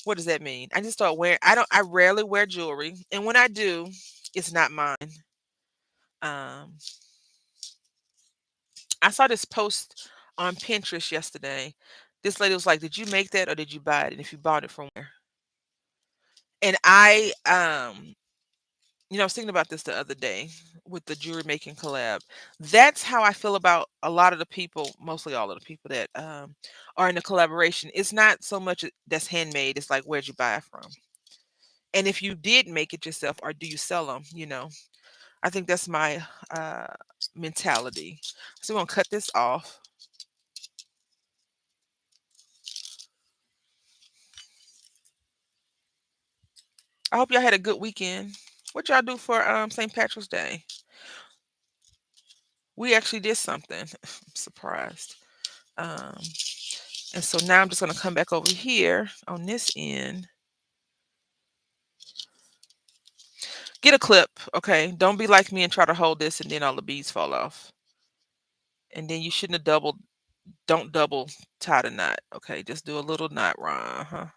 What does that mean? I just start wearing. I rarely wear jewelry, and when I do, it's not mine. Um, I saw this post on Pinterest yesterday. This lady was like, "Did you make that or did you buy it? And if you bought it from where?" And I was thinking about this the other day with the jewelry making collab. That's how I feel about a lot of the people, mostly all of the people that are in the collaboration. It's not so much that's handmade. It's like, where'd you buy it from? And if you did make it yourself, or do you sell them? I think that's my uh, mentality. So we're gonna cut this off. I hope y'all had a good weekend. What y'all do for St. Patrick's Day? We actually did something. I'm surprised. Um, and so now I'm just gonna come back over here on this end. Get a clip, okay? Don't be like me and try to hold this and then all the beads fall off. And then you shouldn't have don't double tie the knot, okay? Just do a little knot run, huh?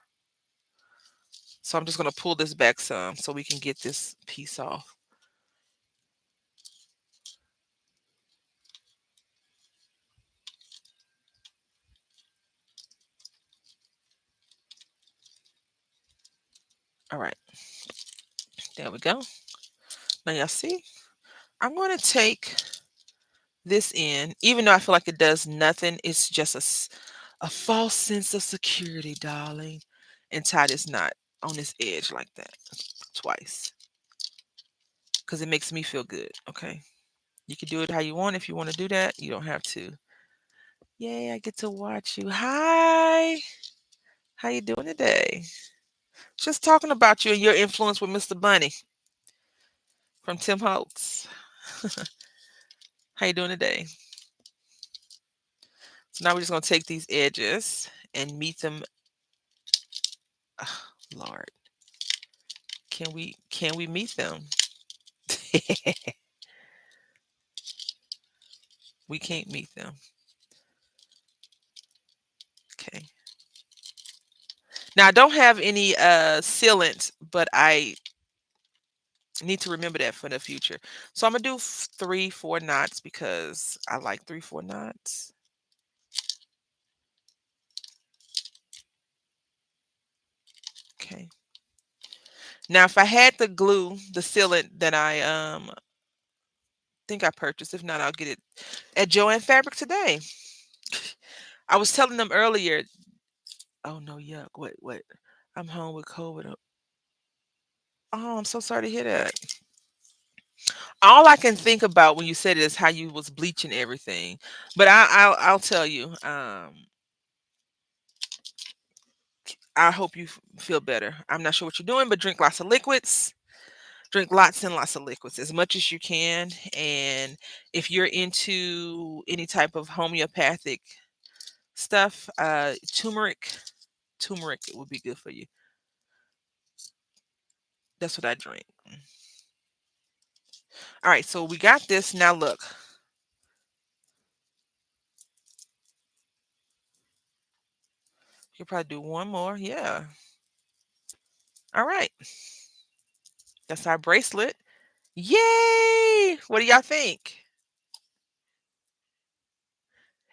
So I'm just gonna pull this back some so we can get this piece off. All right, there we go. Now y'all see, I'm gonna take this in, even though I feel like it does nothing. It's just a false sense of security, darling, and tie this knot on this edge like that twice because it makes me feel good. Okay, you can do it how you want. If you want to do that, you don't have to. Yay, I get to watch you. Hi, how you doing today? Just talking about you and your influence with Mr. Bunny from Tim Holtz. How you doing today? So now we're just gonna take these edges and meet them. Ah, Lord, can we meet them? We can't meet them. Okay. Now I don't have any sealant, but I need to remember that for the future. So I'm gonna do 3, 4 knots because I like 3, 4 knots. Okay. Now if I had the glue, the sealant that I think I purchased, if not, I'll get it at Joann Fabric today. I was telling them earlier. Oh no, yuck! What? I'm home with COVID. Oh, I'm so sorry to hear that. All I can think about when you said it is how you was bleaching everything. But I'll tell you. I hope you feel better. I'm not sure what you're doing, but drink lots of liquids. Drink lots and lots of liquids as much as you can. And if you're into any type of homeopathic stuff, turmeric would be good for you. That's what I drink. All right, so we got this. Now look, you could probably do one more. Yeah. All right. That's our bracelet. Yay! What do y'all think?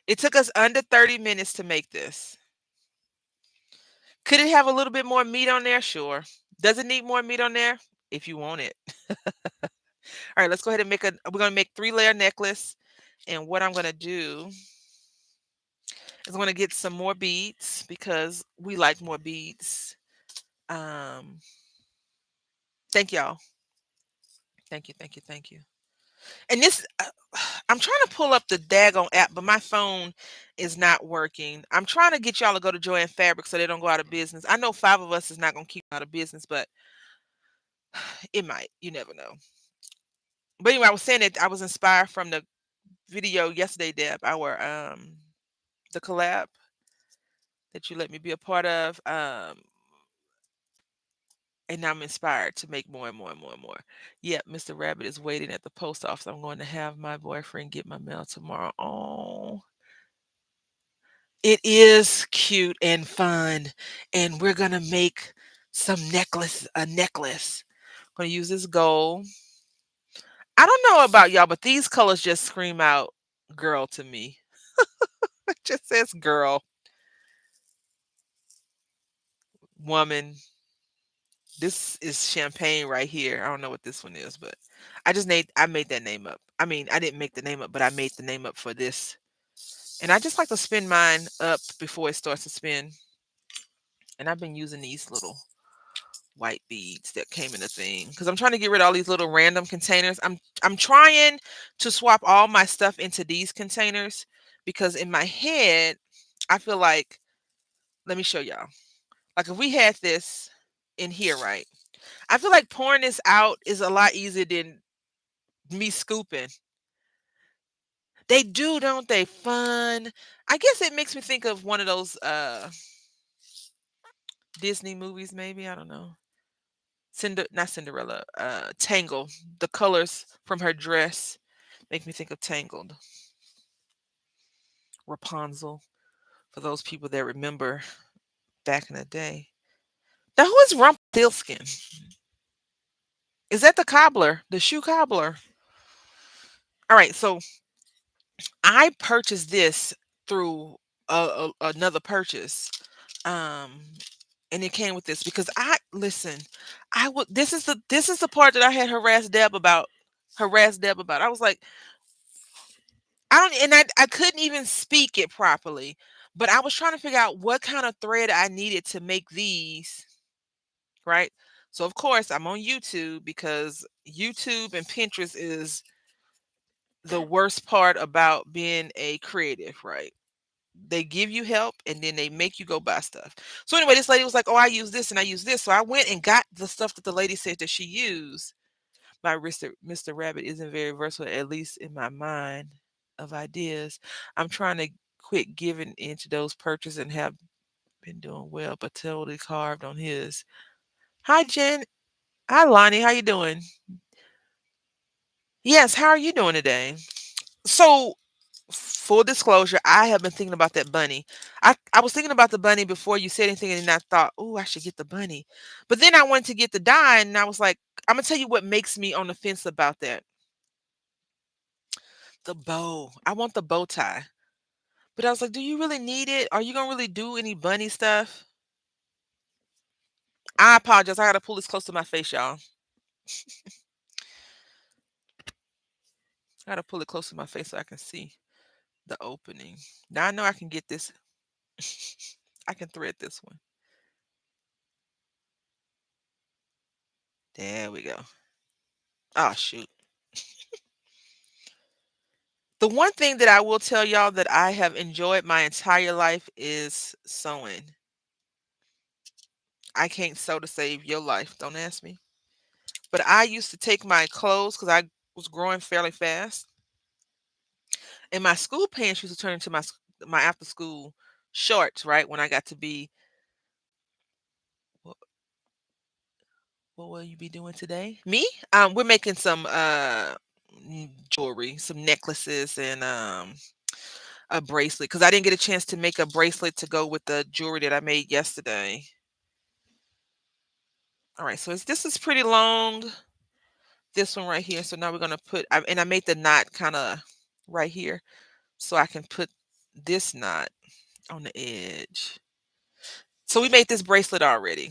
It took us under 30 minutes to make this. Could it have a little bit more meat on there? Sure. Does it need more meat on there? If you want it. All right, let's go ahead and we're going to make 3-layer necklace. And what I'm going to do is I'm going to get some more beads because we like more beads. Um, Thank y'all. Thank you, thank you, thank you. And this, I'm trying to pull up the daggone app, but my phone is not working. I'm trying to get y'all to go to Joann Fabric so they don't go out of business. I know 5 of us is not going to keep out of business, but it might. You never know. But anyway, I was saying that I was inspired from the video yesterday, Deb, the collab that you let me be a part of. And I'm inspired to make more and more and more and more. Yep, Mr. Rabbit is waiting at the post office. I'm going to have my boyfriend get my mail tomorrow. Oh, It is cute and fun, and we're gonna make a necklace. Gonna use this gold. I don't know about y'all, but these colors just scream out girl to me. It just says girl, woman. This is champagne right here. I don't know what this one is, but I made that name up. I mean, I didn't make the name up, but I made the name up for this. And I just like to spin mine up before it starts to spin. And I've been using these little white beads that came in a thing because I'm trying to get rid of all these little random containers. I'm trying to swap all my stuff into these containers because in my head I feel like, let me show y'all. Like if we had this in here, right? I feel like pouring this out is a lot easier than me scooping. They do, don't they? Fun. I guess it makes me think of one of those Disney movies, maybe. I don't know. Not Cinderella, Tangle. The colors from her dress make me think of Tangled. Rapunzel, for those people that remember back in the day. Now, who is Rumpelstiltskin? Is that the cobbler, the shoe cobbler? All right, so I purchased this through another purchase, um, and it came with this because I listen. I would. This is the part that I had harassed Deb about. Harassed Deb about. I was like, I don't, and I couldn't even speak it properly, but I was trying to figure out what kind of thread I needed to make these, right? So of course I'm on YouTube because YouTube and Pinterest is the worst part about being a creative, right? They give you help and then they make you go buy stuff. So anyway, this lady was like, "Oh, I use this and I use this." So I went and got the stuff that the lady said that she used. My Mr. Rabbit isn't very versatile, at least in my mind of ideas. I'm trying to quit giving into those purchases and have been doing well, but totally carved on his. Hi, Jen. Hi, Lonnie. How you doing? Yes, how are you doing today? So, full disclosure, I have been thinking about that bunny. I was thinking about the bunny before you said anything, and then I thought, oh, I should get the bunny. But then I went to get the dye, and I was like, I'm gonna tell you what makes me on the fence about that. The bow. I want the bow tie. But I was like, do you really need it? Are you gonna really do any bunny stuff? I apologize. I gotta pull this close to my face, y'all. I gotta pull it close to my face so I can see the opening. Now I know I can get this. I can thread this one. There we go. Oh shoot. The one thing that I will tell y'all that I have enjoyed my entire life is sewing. I can't sew to save your life. Don't ask me. But I used to take my clothes because I was growing fairly fast, and my school pants used to turn into my after school shorts. Right when I got to be, what, what will you be doing today? Me? We're making some jewelry, some necklaces, and a bracelet because I didn't get a chance to make a bracelet to go with the jewelry that I made yesterday. All right, so this is pretty long. This one right here. So now we're gonna and I made the knot kind of right here, so I can put this knot on the edge. So we made this bracelet already.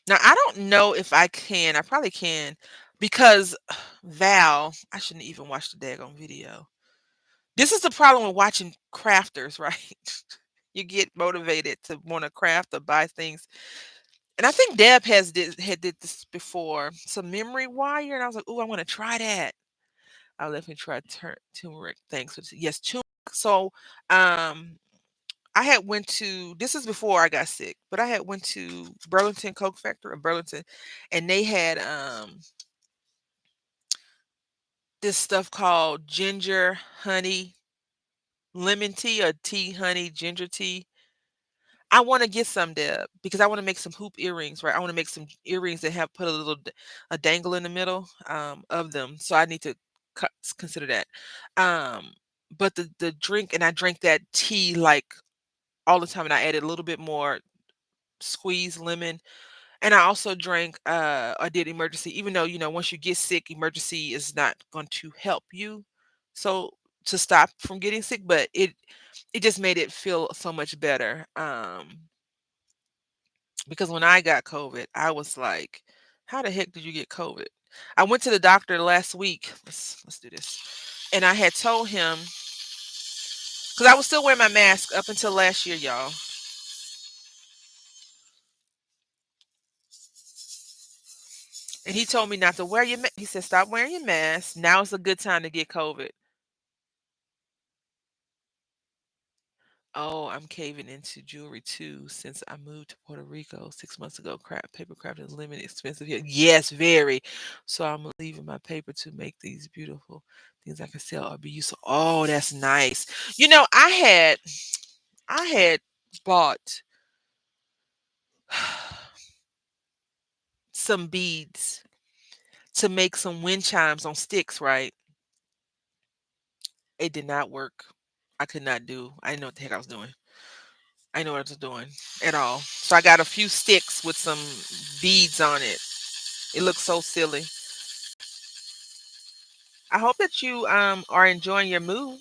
Now I don't know if I can. I probably can because Val. I shouldn't even watch the daggone video. This is the problem with watching crafters, right? You get motivated to want to craft or buy things. And I think Deb had did this before, some memory wire, and I was like, "Oh, I want to try that." I'll definitely try turmeric. Thanks. Yes, turmeric. So, I had went to this is before I got sick, but I had went to Burlington Coke Factory in Burlington, and they had this stuff called ginger honey lemon tea or tea honey ginger tea. I wanna get some, Deb, because I wanna make some hoop earrings, right? I wanna make some earrings that have put a dangle in the middle, of them, so I need to consider that. Um, but the drink, and I drank that tea like all the time, and I added a little bit more squeezed lemon. And I also drank, I did emergency, even though, once you get sick, emergency is not going to help you. So to stop from getting sick, but it just made it feel so much better. Because when I got COVID, I was like, how the heck did you get COVID? I went to the doctor last week. Let's do this. And I had told him, because I was still wearing my mask up until last year, y'all. And he told me not to wear your mask. He said, stop wearing your mask. Now is a good time to get COVID. Oh, I'm caving into jewelry too since I moved to Puerto Rico 6 months ago. Paper craft is limited, expensive here. Yes, very. So I'm leaving my paper to make these beautiful things I can sell or be useful. Oh, that's nice. I had bought some beads to make some wind chimes on sticks, right? It did not work. I could not do. I didn't know what the heck I was doing. I didn't know what I was doing at all. So I got a few sticks with some beads on it. It looks so silly. I hope that you are enjoying your move.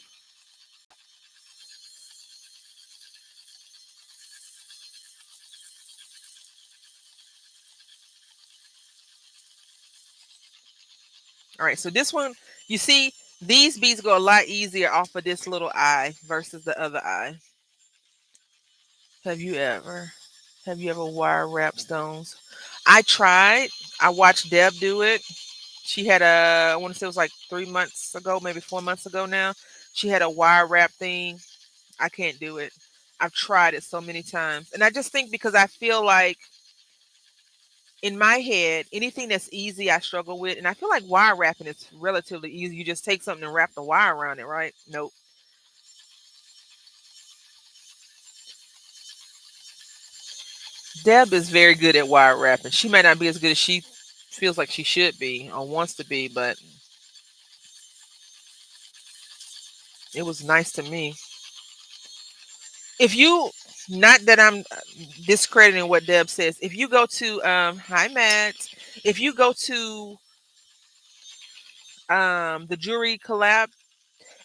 All right, so this one, you see, these beads go a lot easier off of this little eye versus the other eye. Have you ever? Have you ever wire wrap stones? I tried. I watched Deb do it. She had I want to say it was like 3 months ago, maybe 4 months ago now. She had a wire wrap thing. I can't do it. I've tried it so many times. And I just think because I feel like in my head, anything that's easy, I struggle with. And I feel like wire wrapping is relatively easy. You just take something and wrap the wire around it, right? Nope. Deb is very good at wire wrapping. She might not be as good as she feels like she should be or wants to be, but it was nice to me. If you, not that I'm discrediting what Deb says, if you go to, hi, Matt, if you go to the jewelry collab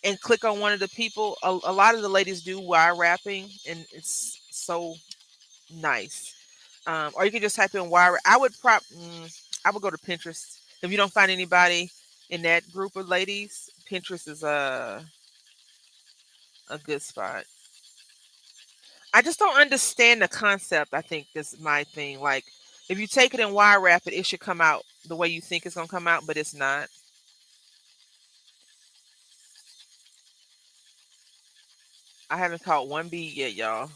and click on one of the people, a lot of the ladies do wire wrapping, and it's so nice. Or you can just type in wire. I would go to Pinterest if you don't find anybody in that group of ladies. Pinterest is a good spot. I just don't understand the concept. I think is my thing. Like, if you take it and wire wrap it, it should come out the way you think it's gonna come out, but it's not. I haven't caught one bead yet, y'all.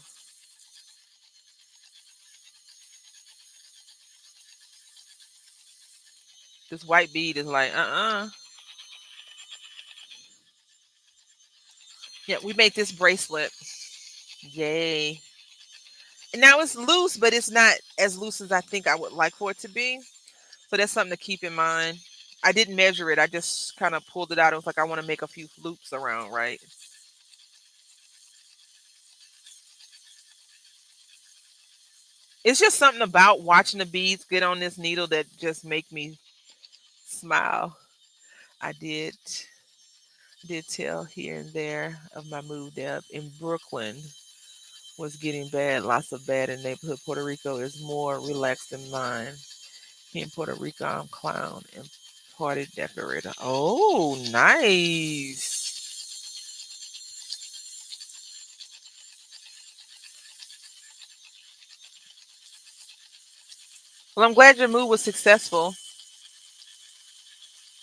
This white bead is like, Yeah, we made this bracelet. Yay. And now it's loose, but it's not as loose as I think I would like for it to be. So that's something to keep in mind. I didn't measure it. I just kind of pulled it out. It was like I want to make a few loops around, right? It's just something about watching the beads get on this needle that just make me smile. I did tell here and there of my move there in Brooklyn was getting bad, lots of bad in neighborhood. Puerto Rico is more relaxed than mine. Here in Puerto Rico, I'm clown and party decorator. Oh, nice. Well, I'm glad your move was successful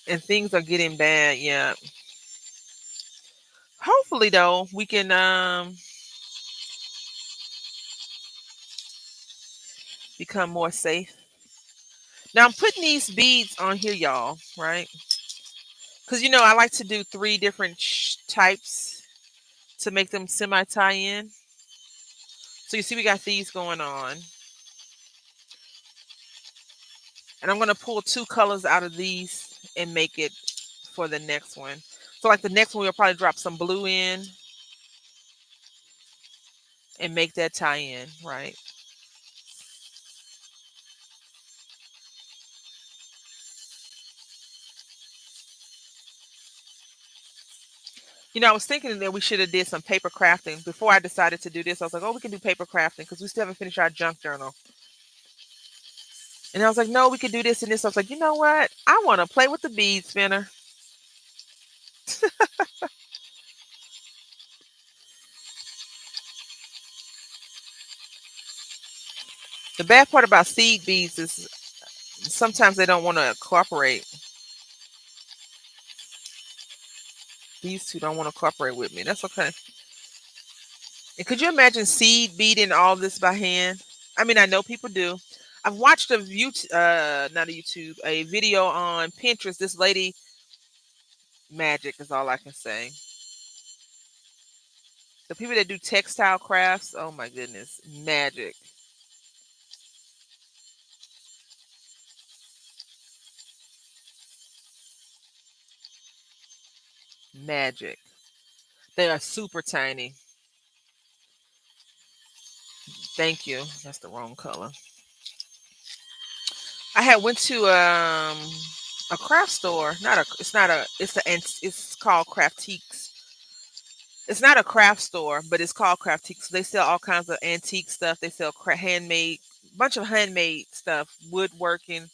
and things are getting bad. Yeah. Hopefully, though, we can become more safe. Now, I'm putting these beads on here, y'all, right? Because, I like to do three different types to make them semi tie in. So, you see, we got these going on. And I'm going to pull two colors out of these and make it for the next one. So like the next one, we'll probably drop some blue in and make that tie in, right? I was thinking that we should have did some paper crafting before I decided to do this. I was like, oh, we can do paper crafting because we still haven't finished our junk journal. And I was like, no, we could do this and this. I was like, you know what? I want to play with the bead spinner. The bad part about seed beads is sometimes they don't want to cooperate. These two don't want to cooperate with me. That's okay. And could you imagine seed beading all this by hand? I mean, I know people do. I've watched a YouTube, not a YouTube, a video on Pinterest. This lady, magic is all I can say. The people that do textile crafts, oh my goodness, magic, magic. They are super tiny. Thank you. That's the wrong color. I had went to a craft store. Not a. It's not a. It's called Craftiques. It's not a craft store, but it's called Craftiques. They sell all kinds of antique stuff. They sell handmade, bunch of handmade stuff, woodworking,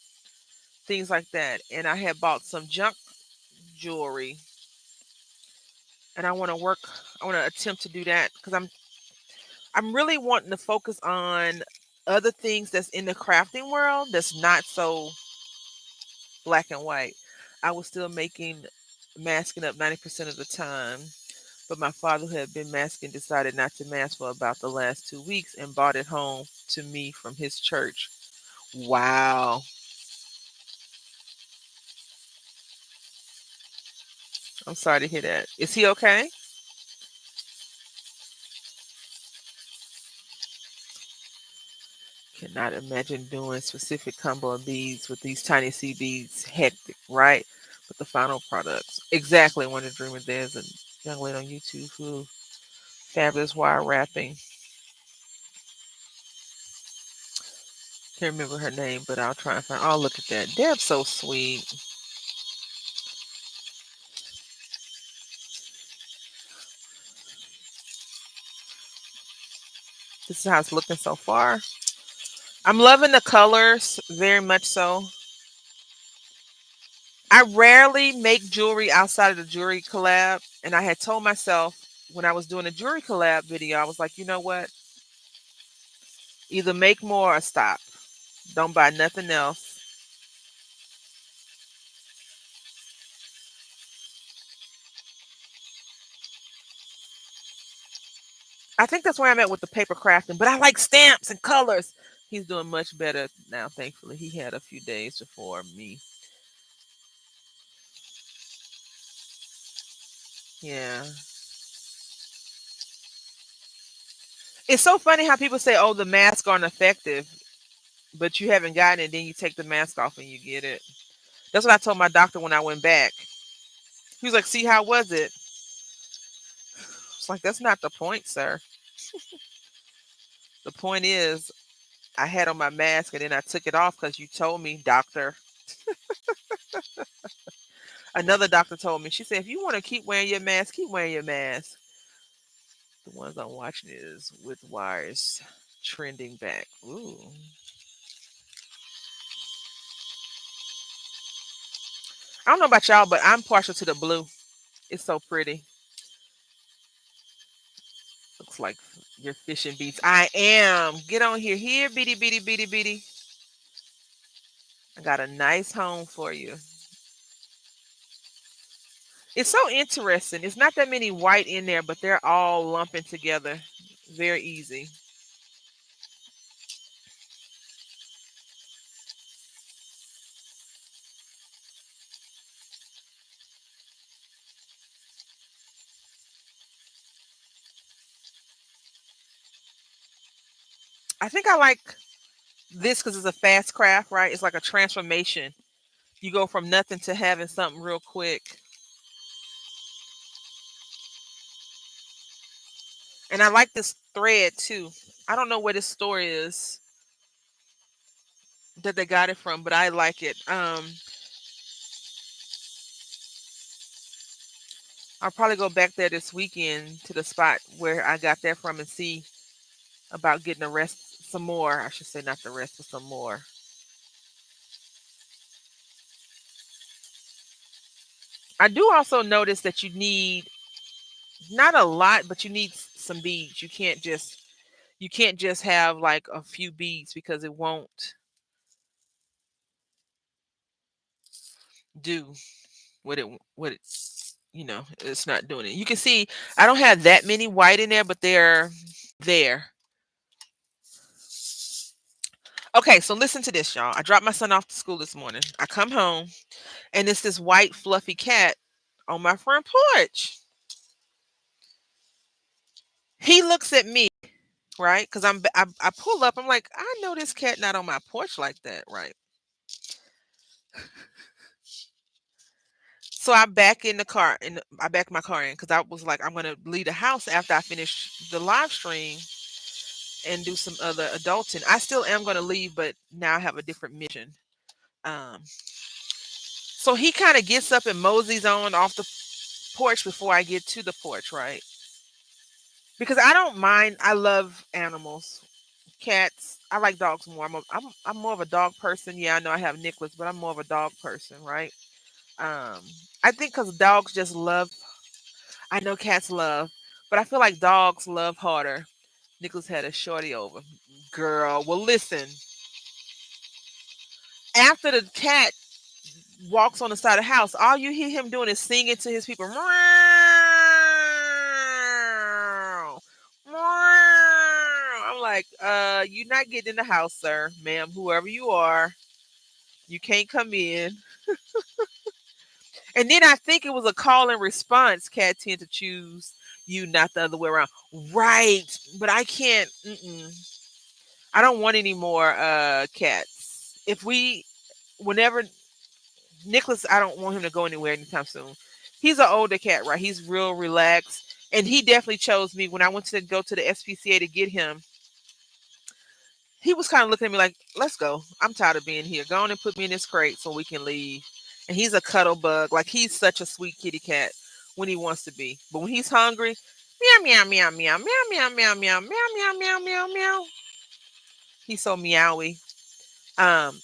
things like that. And I had bought some junk jewelry, and I want to work. I want to attempt to do that because I'm really wanting to focus on other things that's in the crafting world that's not so black and white. I was still masking up 90% of the time, but my father who had been masking decided not to mask for about the last 2 weeks and brought it home to me from his church. Wow. I'm sorry to hear that. Is he okay? Cannot imagine doing specific combo of beads with these tiny seed beads. Hectic, right? But the final products. Exactly. One of the dreamers. There's a young lady on YouTube who fabulous wire wrapping. Can't remember her name, but I'll try and find. Oh, look at that. Deb's so sweet. This is how it's looking so far. I'm loving the colors very much so. I rarely make jewelry outside of the jewelry collab. And I had told myself when I was doing a jewelry collab video, I was like, you know what? Either make more or stop. Don't buy nothing else. I think that's where I'm at with the paper crafting, but I like stamps and colors. He's doing much better now, thankfully. He had a few days before me. Yeah. It's so funny how people say, oh, the masks aren't effective, but you haven't gotten it, then you take the mask off and you get it. That's what I told my doctor when I went back. He was like, see, how was it? It's like, that's not the point, sir. The point is, I had on my mask and then I took it off because you told me, doctor. Another doctor told me, she said, if you want to keep wearing your mask, keep wearing your mask. The ones I'm watching is with wires trending back. Ooh. I don't know about y'all, but I'm partial to the blue. It's so pretty. Looks like you're fishing beats. I am. Get on here. Here, bitty, bitty, bitty, bitty. I got a nice home for you. It's so interesting. It's not that many white in there, but they're all lumping together. Very easy. I think I like this because it's a fast craft, right? It's like a transformation. You go from nothing to having something real quick. And I like this thread too. I don't know where this store is that they got it from, but I like it. I'll probably go back there this weekend to the spot where I got that from and see about getting the rest some more. I should say not the rest, but some more. I do also notice that you need not a lot, but you need some beads. You can't just have like a few beads because it won't do what it it's not doing it. You can see I don't have that many white in there, but they're there. Okay, so listen to this, y'all. I dropped my son off to school this morning. I come home and it's this white fluffy cat on my front porch. He looks at me, right? Because I pull up. I'm like, I know this cat not on my porch like that, right? So I back in the car and I back my car in because I was like, I'm gonna leave the house after I finish the live stream and do some other adulting. I still am gonna leave, but now I have a different mission. Um, so he kind of gets up and moseys on off the porch before I get to the porch, right? Because I don't mind. I love animals, cats. I like dogs more. I'm more of a dog person. Yeah, I know I have Nicholas, but I'm more of a dog person, right? Um, I think because dogs just love. I know cats love, but I feel like dogs love harder. Nicholas had a shorty over. Girl, well listen. After the cat walks on the side of the house, all you hear him doing is singing to his people. Meow, meow. I'm like, you're not getting in the house, sir, ma'am, whoever you are. You can't come in. And then I think it was a call and response. Cat tend to choose you, not the other way around. Right. But I can't. I don't want any more cats. Whenever Nicholas, I don't want him to go anywhere anytime soon. He's an older cat, right? He's real relaxed, and he definitely chose me when I went to go to the SPCA to get him. He was kind of looking at me like, "Let's go. I'm tired of being here. Go on and put me in this crate so we can leave." And he's a cuddle bug. Like he's such a sweet kitty cat when he wants to be, but when he's hungry, meow meow meow meow meow meow meow meow meow meow meow meow meow. He's so meowy. Um,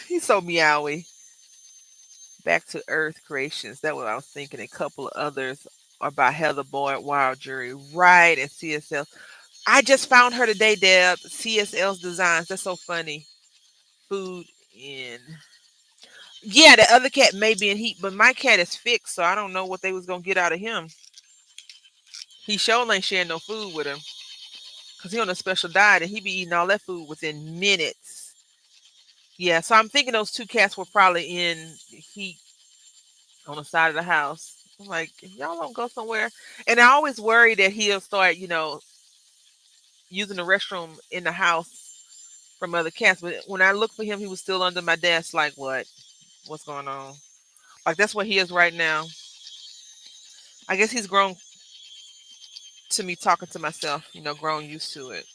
he's so meowy. Back to Earth Creations. That what I was thinking. A couple of others are by Heather Boyd, Wild Jury, right? And CSL. I just found her today, Deb. CSL's designs. That's so funny. Food in. Yeah, the other cat may be in heat, but my cat is fixed, so I don't know what they was gonna get out of him. He sure ain't sharing no food with him because he on a special diet and he be eating all that food within minutes. Yeah, so I'm thinking those two cats were probably in heat on the side of the house. I'm like, if y'all don't go somewhere. And I always worry that he'll start, using the restroom in the house from other cats. But when I looked for him, he was still under my desk. Like, what? What's going on? Like, that's where he is right now. I guess he's grown to me talking to myself, grown used to it.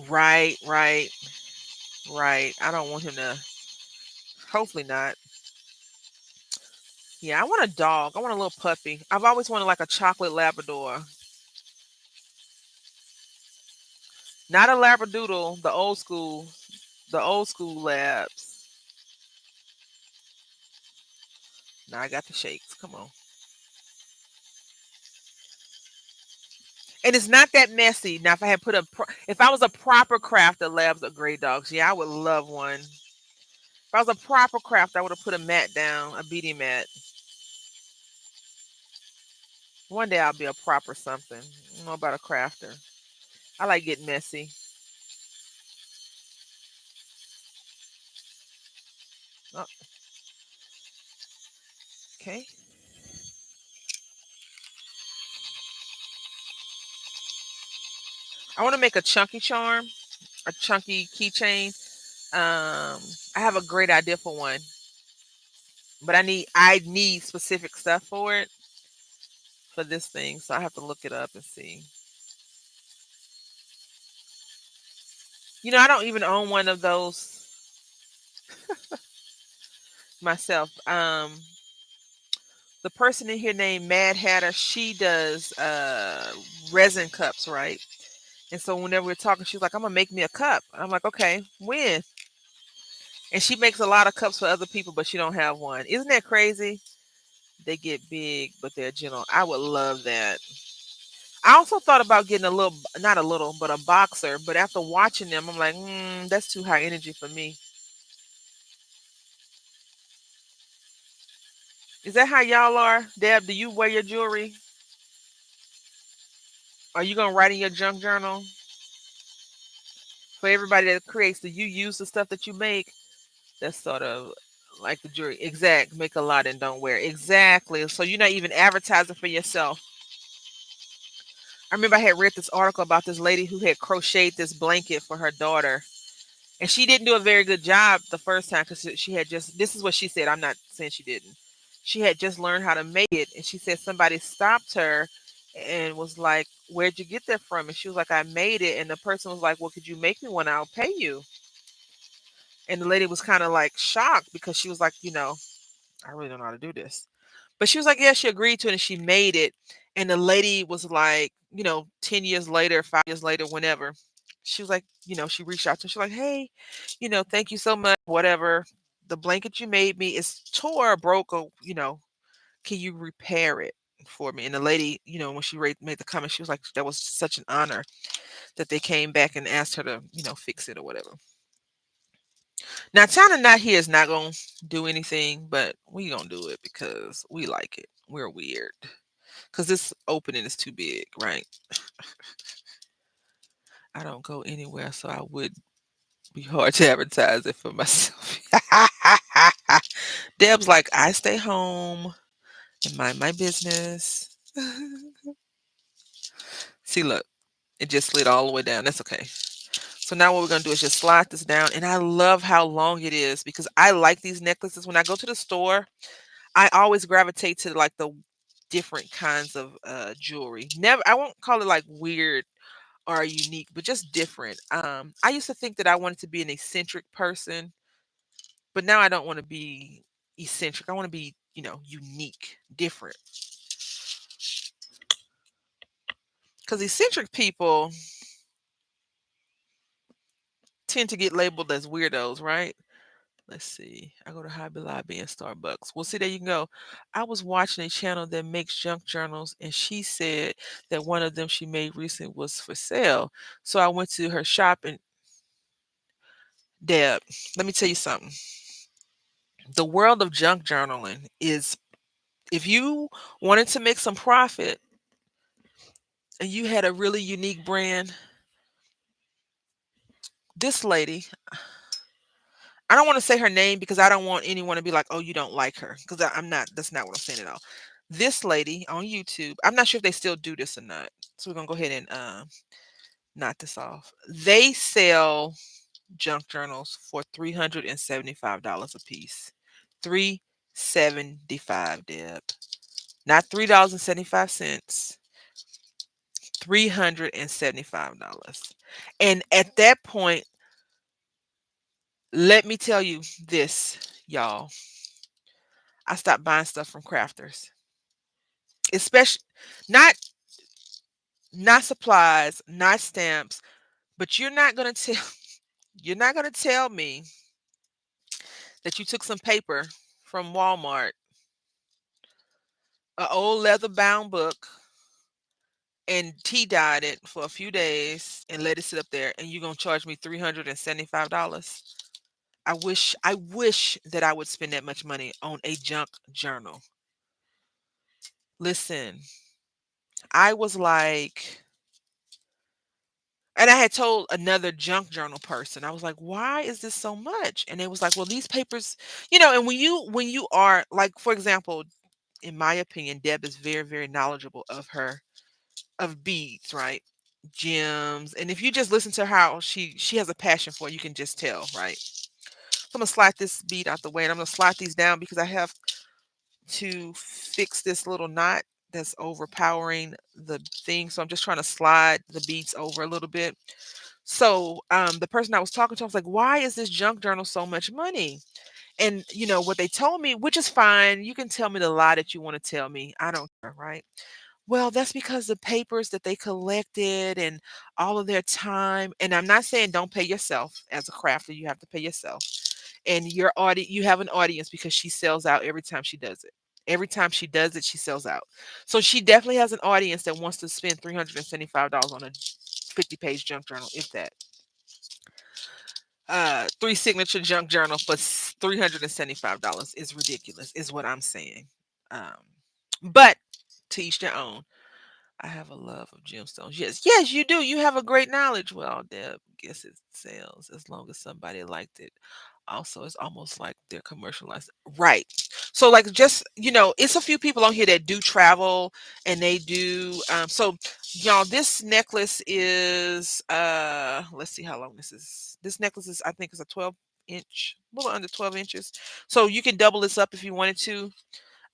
Right, right, right. I don't want him to, hopefully not. Yeah, I want a dog. I want a little puppy. I've always wanted like a chocolate Labrador. Not a Labradoodle, the old school labs. Now I got the shakes. Come on. And it's not that messy. Now, if I was a proper craft of labs or gray dogs, yeah, I would love one. If I was a proper craft, I would have put a mat down, a beadie mat. One day I'll be a proper something. I don't know about a crafter. I like getting messy. Oh, okay. I want to make a chunky charm, a chunky keychain. I have a great idea for one. But I need specific stuff for it for this thing, so I have to look it up and see. I don't even own one of those myself. The person in here named Mad Hatter, she does resin cups, right? And so whenever we're talking, she's like, "I'm gonna make me a cup." I'm like, "Okay, when?" And she makes a lot of cups for other people, but she don't have one. Isn't that crazy? They get big, but they're gentle. I would love that. I also thought about getting a little, not a little, but a boxer. But after watching them, I'm like, that's too high energy for me. Is that how y'all are, Deb? Do you wear your jewelry? Are you gonna write in your junk journal for everybody that creates? Do you use the stuff that you make? That's sort of like the jewelry. Exact. Make a lot and don't wear. Exactly. So you're not even advertising for yourself. I remember I had read this article about this lady who had crocheted this blanket for her daughter. And she didn't do a very good job the first time because she had just, this is what she said. I'm not saying she didn't. She had just learned how to make it. And she said somebody stopped her and was like, "Where'd you get that from?" And she was like, "I made it." And the person was like, "Well, could you make me one? I'll pay you." And the lady was kind of like shocked because she was like, "I really don't know how to do this." But she was like, yeah, she agreed to it and she made it. And the lady was like, 10 years later, 5 years later, whenever, she was like, she reached out to her. She's like, "Hey, thank you so much. Whatever. The blanket you made me is tore or broke or, can you repair it for me?" And the lady, when she made the comment, she was like, that was such an honor that they came back and asked her to, fix it or whatever. Now, China not here is not going to do anything, but we going to do it because we like it. We're weird. Because this opening is too big, right? I don't go anywhere, so I would be hard to advertise it for myself. Deb's like, I stay home and mind my business. See, look, it just slid all the way down. That's okay. So now what we're gonna do is just slide this down, and I love how long it is because I like these necklaces. When I go to the store, I always gravitate to like the different kinds of jewelry. Never, I won't call it like weird are unique, but just different. I used to think that I wanted to be an eccentric person, but now I don't want to be eccentric. I want to be, unique, different. Because eccentric people tend to get labeled as weirdos, right? Let's see. I go to Hobby Lobby and Starbucks. Well, see, there you go. I was watching a channel that makes junk journals, and she said that one of them she made recently was for sale. So I went to her shop and Deb, let me tell you something. The world of junk journaling is, if you wanted to make some profit and you had a really unique brand, this lady, I don't want to say her name because I don't want anyone to be like, "Oh, you don't like her," because I'm not. That's not what I'm saying at all. This lady on YouTube, I'm not sure if they still do this or not. So we're gonna go ahead and knock this off. They sell junk journals for $375 a piece. 375, Deb. Not $3.75. $375. And at that point, let me tell you this, y'all. I stopped buying stuff from crafters. Especially not not supplies, not stamps, but you're not gonna tell me that you took some paper from Walmart, an old leather bound book, and tea dyed it for a few days and let it sit up there and you're gonna charge me $375. I wish that I would spend that much money on a junk journal. Listen, I was like, and I had told another junk journal person, I was like, why is this so much? And it was like, well, these papers, and when you are like, for example, in my opinion, Deb is very, very knowledgeable of beads, right? Gems. And if you just listen to how she has a passion for it, you can just tell, right? I'm gonna slide this bead out the way, and I'm gonna slide these down because I have to fix this little knot that's overpowering the thing. So I'm just trying to slide the beads over a little bit. So the person I was talking to, I was like, why is this junk journal so much money? And what they told me, which is fine. You can tell me the lie that you want to tell me. I don't care, right? Well, that's because the papers that they collected and all of their time. And I'm not saying don't pay yourself as a crafter, you have to pay yourself. And you have an audience because she sells out every time she does it. Every time she does it, she sells out. So she definitely has an audience that wants to spend $375 on a 50-page junk journal, if that. Three signature junk journal for $375 is ridiculous, is what I'm saying. Um, but to each their own. I have a love of gemstones. Yes, yes, you do. You have a great knowledge. Well, Deb, guess it sells as long as somebody liked it. Also, it's almost like they're commercialized. Right. So, like, just, it's a few people on here that do travel and they do. So, y'all, this necklace is, let's see how long this is. This necklace is, I think, is a 12-inch, a little under 12 inches. So, you can double this up if you wanted to.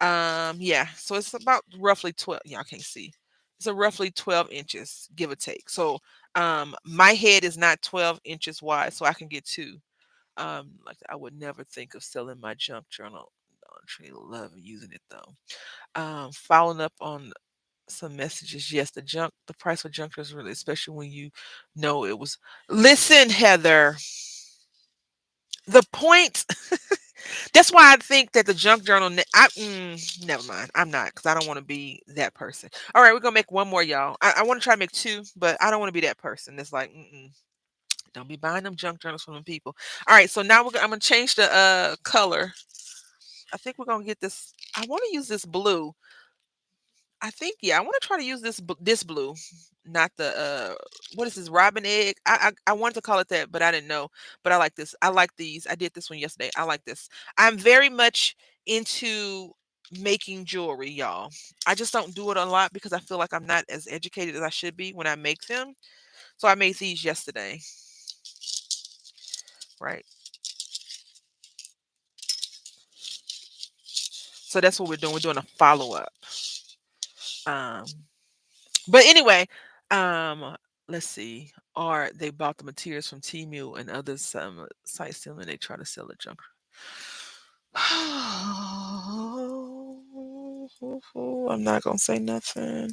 Yeah, so it's about roughly 12. Yeah, I can't see. It's a roughly 12 inches, give or take. So my head is not 12 inches wide, so I can get two. Like I would never think of selling my junk journal. I love using it though. Following up on some messages. Yes, the price for junk is really, especially when you know it was. Listen, Heather, the point. That's why I think that the junk journal. Never mind. I'm not because I don't want to be that person. All right, we're gonna make one more, y'all. I want to try to make two, but I don't want to be that person. That's like, don't be buying them junk journals from them people. All right, so now I'm gonna change the color. I think we're gonna get this. I want to use this blue. I think, yeah, I want to try to use this blue, not the what is this, robin egg? I wanted to call it that, but I didn't know. But I like this. I like these. I did this one yesterday. I like this. I'm very much into making jewelry, y'all. I just don't do it a lot because I feel like I'm not as educated as I should be when I make them. So I made these yesterday, right? So that's what we're doing. We're doing a follow up. Um, But anyway, um, let's see. Or they bought the materials from Temu and other some sites selling. And they try to sell it junk. I'm not gonna say nothing.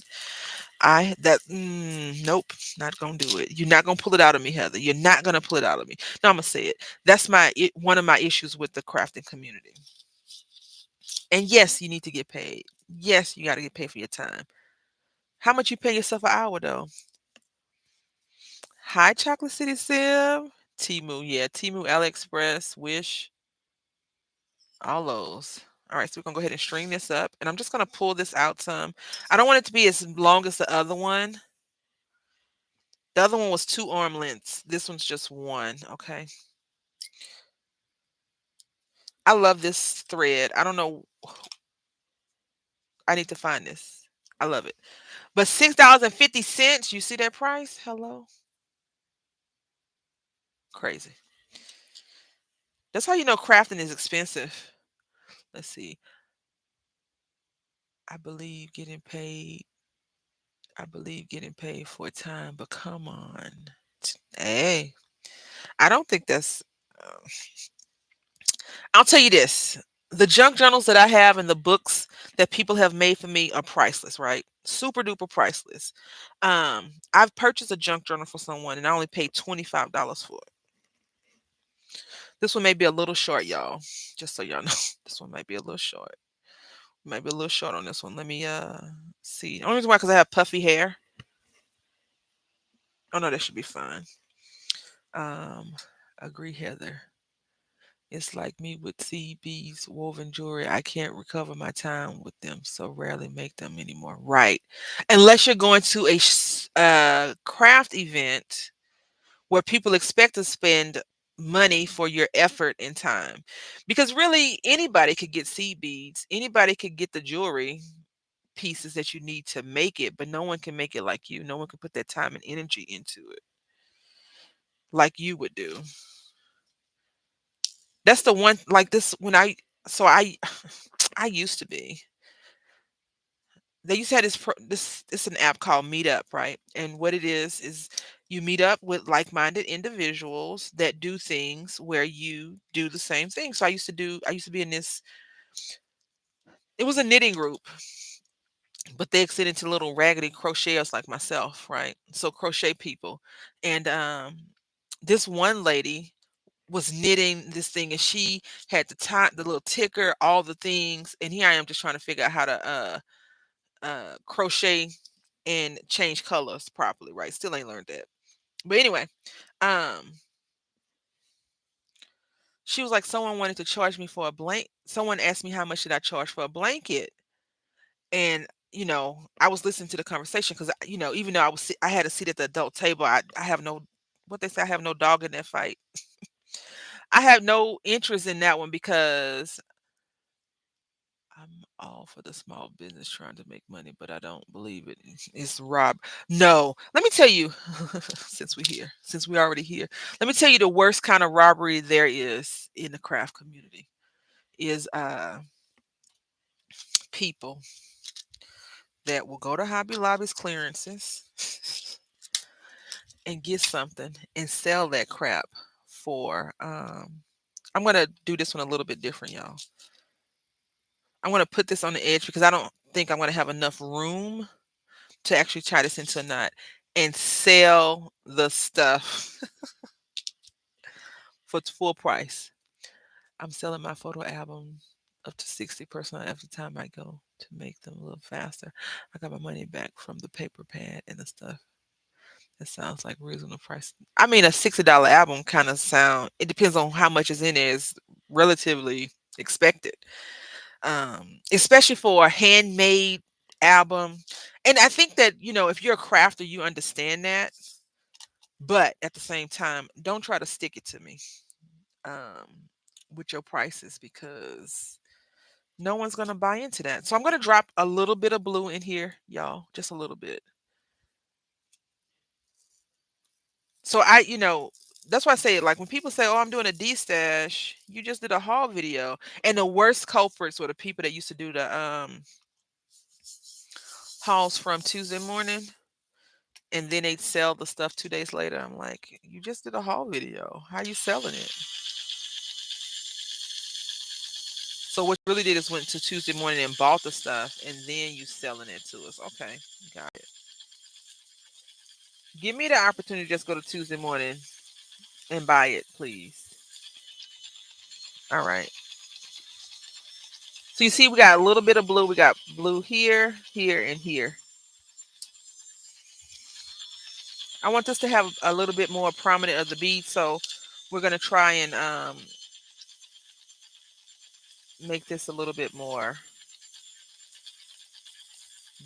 Nope, not gonna do it. You're not gonna pull it out of me, Heather. You're not gonna pull it out of me. No, I'm gonna say it. That's one of my issues with the crafting community. And yes, you need to get paid. Yes, you got to get paid for your time. How much you pay yourself an hour though? Hi, Chocolate City Sim. Timu, yeah, Timu, AliExpress, Wish, all those. All right, so we're gonna go ahead and string this up, and I'm just gonna pull this out some. I don't want it to be as long as the other one. The other one was 2 arm lengths. This one's just one. Okay. I love this thread. I don't know. I need to find this. I love it. But $6.50. You see that price? Hello. Crazy. That's how you know crafting is expensive. Let's see. I believe getting paid I believe getting paid for time, but come on. Hey, I don't think that's. Uh, I'll tell you this: the junk journals that I have and the books that people have made for me are priceless, right? Super duper priceless. I've purchased a junk journal for someone, and I only paid $25 for it. This one may be a little short, y'all. Just so y'all know, this one might be a little short. Might be a little short on this one. Let me see. The only reason why because I have puffy hair. Oh no, that should be fine. Um, agree, Heather. It's like me with CB's woven jewelry. I can't recover my time with them, so rarely make them anymore. Right. Unless you're going to a craft event where people expect to spend money for your effort and time. Because really, anybody could get seed beads, anybody could get the jewelry pieces that you need to make it, but no one can make it like you. No one can put that time and energy into it like you would do. That's the one like this when I so I I used to be. They used to have this it's an app called Meetup, right? And what it is you meet up with like-minded individuals that do things where you do the same thing. So I used to be in this it was a knitting group, but they extended to little raggedy crocheters like myself, right? So crochet people. And this one lady was knitting this thing and she had the time the little ticker, all the things, and here I am just trying to figure out how to crochet and change colors properly, right? Still ain't learned that. But anyway, um, she was like, someone wanted to charge me for a blank. Someone asked me how much should I charge for a blanket, and I was listening to the conversation because even though I had a seat at the adult table, I have no what they say I have no dog in that fight. I have no interest in that one because I'm all for the small business trying to make money, but I don't believe it. It's rob. No, let me tell you, since we already here, let me tell you the worst kind of robbery there is in the craft community is people that will go to Hobby Lobby's clearances and get something and sell that crap for I'm gonna do this one a little bit different, y'all. I'm gonna put this on the edge because I don't think I'm gonna have enough room to actually tie this into a knot and sell the stuff for full price. I'm selling my photo album up to 60% every time I go to make them a little faster. I got my money back from the paper pad and the stuff. That sounds like reasonable price. I mean, a $60 album kind of sound. It depends on how much is in there. Is relatively expected, especially for a handmade album. And I think that if you're a crafter, you understand that. But at the same time, don't try to stick it to me with your prices because no one's gonna buy into that. So I'm gonna drop a little bit of blue in here, y'all, just a little bit. So that's why I say like when people say, "Oh, I'm doing a D stash," you just did a haul video, and the worst culprits were the people that used to do the hauls from Tuesday morning, and then they'd sell the stuff 2 days later. I'm like, you just did a haul video. How you selling it? So what you really did is went to Tuesday morning and bought the stuff, and then you selling it to us. Okay, got it. Give me the opportunity to just go to Tuesday morning and buy it, please. All right. So you see, we got a little bit of blue. We got blue here, here, and here. I want this to have a little bit more prominent of the bead, so we're gonna try and make this a little bit more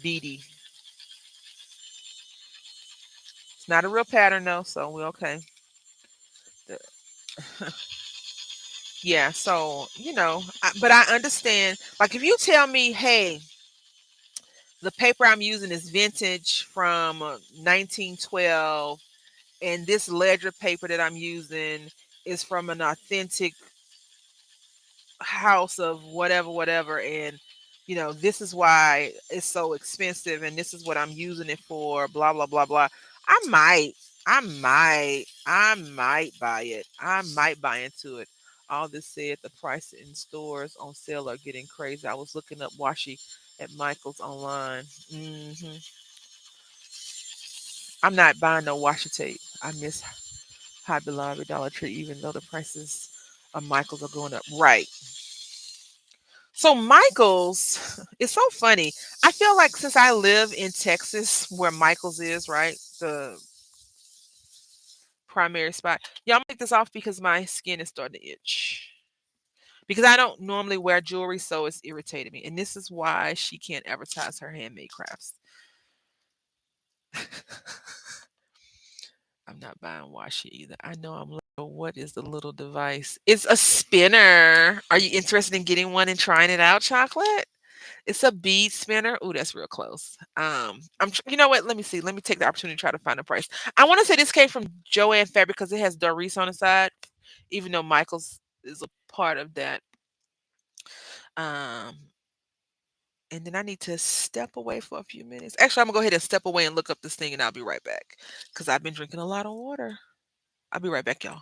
beady. It's not a real pattern though, so we're okay. The- Yeah, so but I understand. Like if you tell me, hey, the paper I'm using is vintage from 1912, and this ledger paper that I'm using is from an authentic house of whatever, whatever, and this is why it's so expensive, and this is what I'm using it for, blah blah blah blah. I might, I might buy it. I might buy into it. All this said, the price in stores on sale are getting crazy. I was looking up washi at Michael's online. I'm not buying no washi tape. I miss Hobby Lobby, Dollar Tree, even though the prices of Michael's are going up. Right. So Michael's, it's so funny. I feel like since I live in Texas, where Michael's is, right, the primary spot. Yeah, I'm gonna take this off because my skin is starting to itch. Because I don't normally wear jewelry, so it's irritating me. And this is why she can't advertise her handmade crafts. I'm not buying washi either. I know I'm little. What is the little device? It's a spinner. Are you interested in getting one and trying it out, chocolate? It's a bead spinner. Ooh, that's real close. You know what? Let me see. Let me take the opportunity to try to find a price. I want to say this came from Joanne Fabric because it has Doris on the side, even though Michael's is a part of that. Um, and then I need to step away for a few minutes. Actually, I'm gonna go ahead and step away and look up this thing, and I'll be right back because I've been drinking a lot of water. I'll be right back, y'all.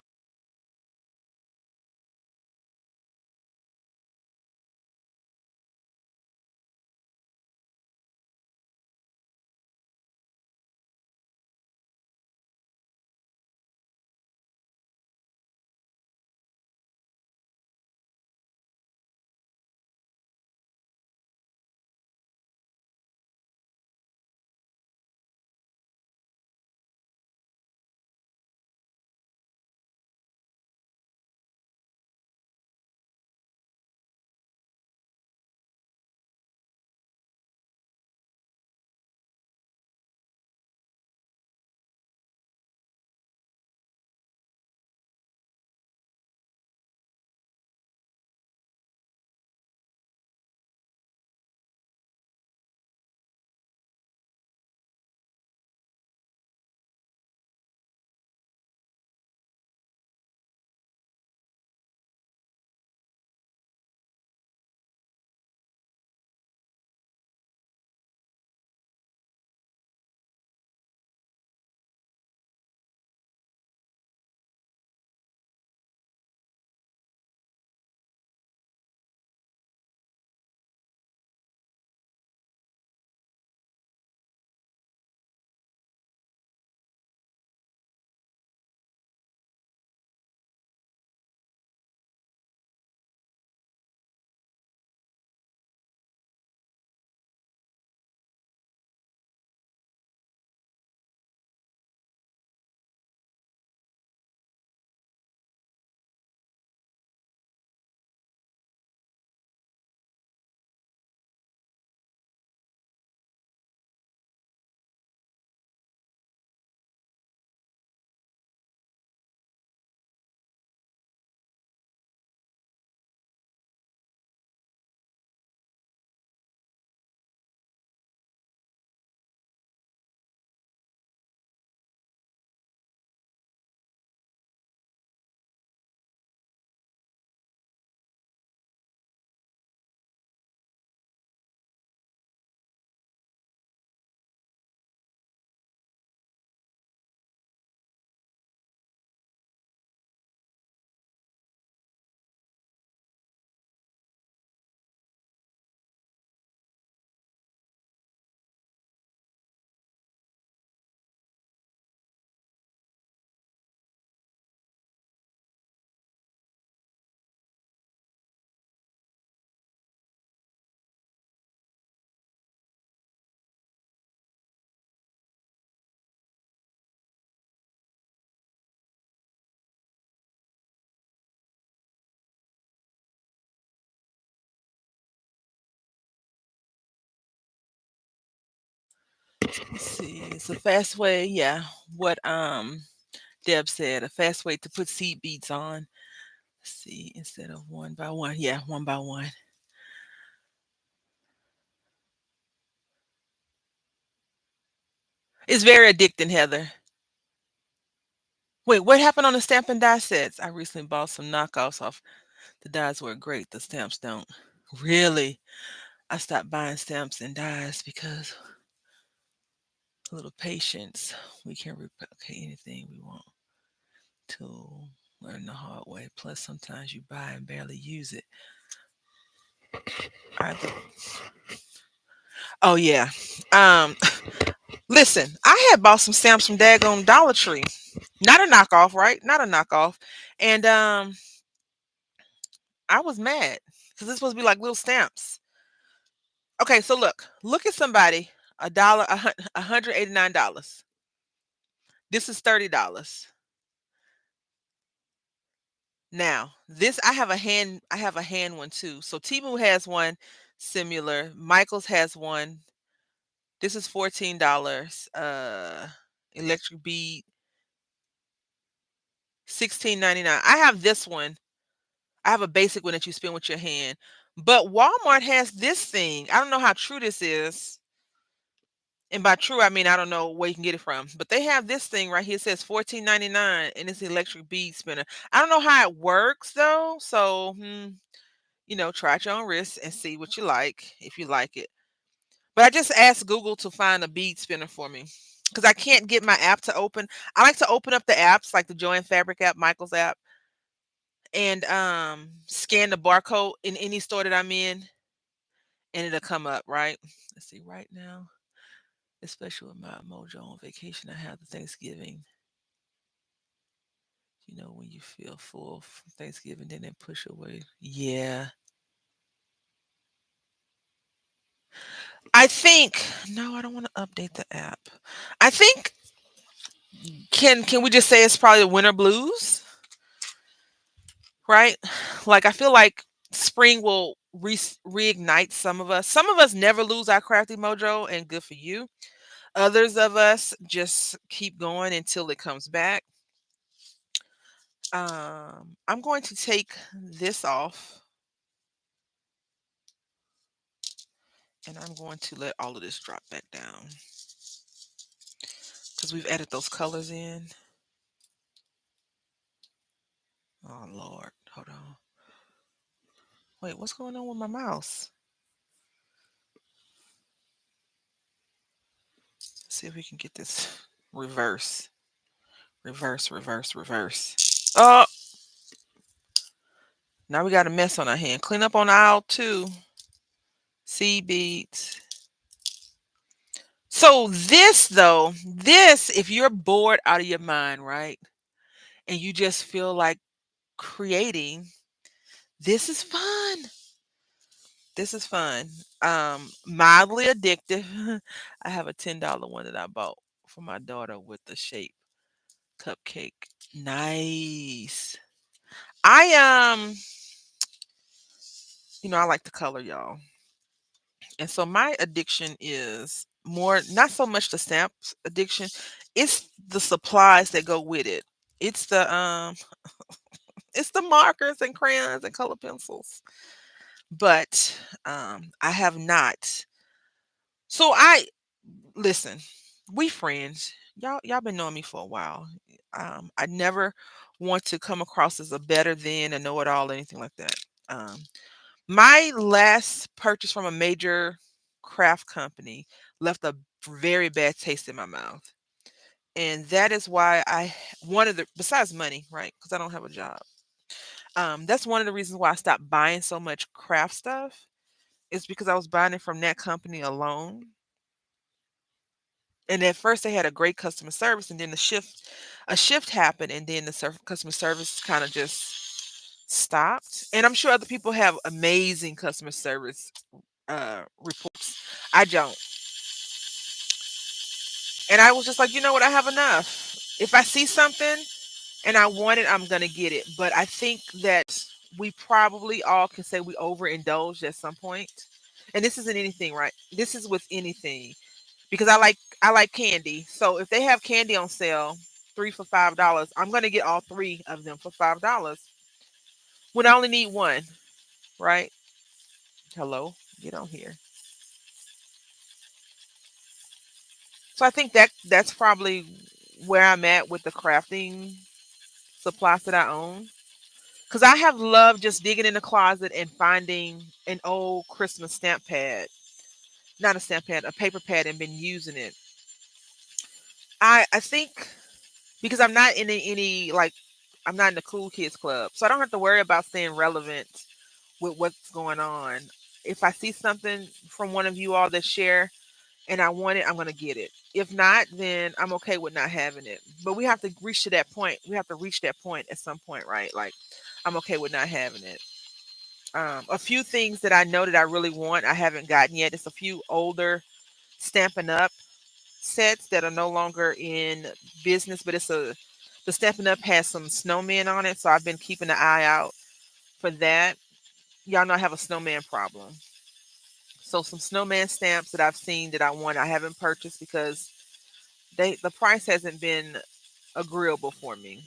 Let's see. It's a fast way. Yeah. What Deb said, a fast way to put seed beads on. Let's see, instead of one by one. Yeah, one by one. It's very addicting, Heather. Wait, what happened on the stamp and die sets? I recently bought some knockoffs off. The dies were great. The stamps don't. Really? I stopped buying stamps and dies because a little patience. We can replicate anything we want to learn the hard way. Plus, sometimes you buy and barely use it. I, oh yeah. Um, listen, I had bought some stamps from Daggone Dollar Tree. Not a knockoff, right? Not a knockoff. And I was mad because it's supposed to be like little stamps. Okay, so look at somebody $189. This is $30. Now this I have a hand one too. So Timu has one similar. Michaels has one. This is $14. Electric bead 16.99. I have this one. I have a basic one that you spin with your hand. But Walmart has this thing. I don't know how true this is. And by true, I mean I don't know where you can get it from, but they have this thing right here. It says 14.99, and it's an electric bead spinner. I don't know how it works though, so try at your own risk and see what you like if you like it. But I just asked Google to find a bead spinner for me because I can't get my app to open. I like to open up the apps like the Joann Fabric app, Michael's app, and scan the barcode in any store that I'm in, and it'll come up, right? Let's see, right now, especially with my Mojo on vacation, I have the Thanksgiving. When you feel full from Thanksgiving, then they push away. Yeah. I think no, I don't want to update the app. I think can we just say it's probably winter blues, right? Like I feel like spring will reignite some of us. Some of us never lose our crafty mojo, and good for you. Others of us just keep going until it comes back. I'm going to take this off, and I'm going to let all of this drop back down because we've added those colors in. Oh Lord, hold on. Wait, what's going on with my mouse? Let's see if we can get this reverse, reverse, reverse, reverse. Oh, now we got a mess on our hand. Clean up on aisle 2. Seed beads. So this though, this if you're bored out of your mind, right? And you just feel like creating, this is fun. This is fun. Mildly addictive. I have a $10 one that I bought for my daughter with the shape cupcake. Nice. I like to color, y'all. And so my addiction is more not so much the stamps addiction, it's the supplies that go with it. It's the markers and crayons and color pencils. But I have not. So I listen, we friends. Y'all been knowing me for a while. I never want to come across as a better than a know it all or anything like that. Um My last purchase from a major craft company left a very bad taste in my mouth. And that is why one of the besides money, right? Because I don't have a job. That's one of the reasons why I stopped buying so much craft stuff. Is because I was buying it from that company alone. And at first they had a great customer service, and then a shift happened, and then the customer service kind of just stopped. And I'm sure other people have amazing customer service reports. I don't. And I was just like, you know what? I have enough. If I see something and I want it, I'm gonna get it. But I think that we probably all can say we overindulged at some point. And this isn't anything, right? This is with anything because I like candy. So if they have candy on sale, 3 for $5, I'm gonna get all three of them for $5 when I only need one, right? Hello, get on here. So I think that's probably where I'm at with the crafting supplies that I own. Because I have loved just digging in the closet and finding an old Christmas stamp pad. Not a stamp pad, a paper pad, and been using it. I think because I'm not in any like I'm not in the cool kids club. So I don't have to worry about staying relevant with what's going on. If I see something from one of you all that share and I want it, I'm gonna get it. If not, then I'm okay with not having it. But we have to reach to that point. We have to reach that point at some point, right? Like I'm okay with not having it. A few things that I know that I really want, I haven't gotten yet. It's a few older Stampin' Up sets that are no longer in business, but the Stampin' Up has some snowmen on it, so I've been keeping an eye out for that. Y'all know I have a snowman problem. So some snowman stamps that I've seen that I want, I haven't purchased because the price hasn't been agreeable for me.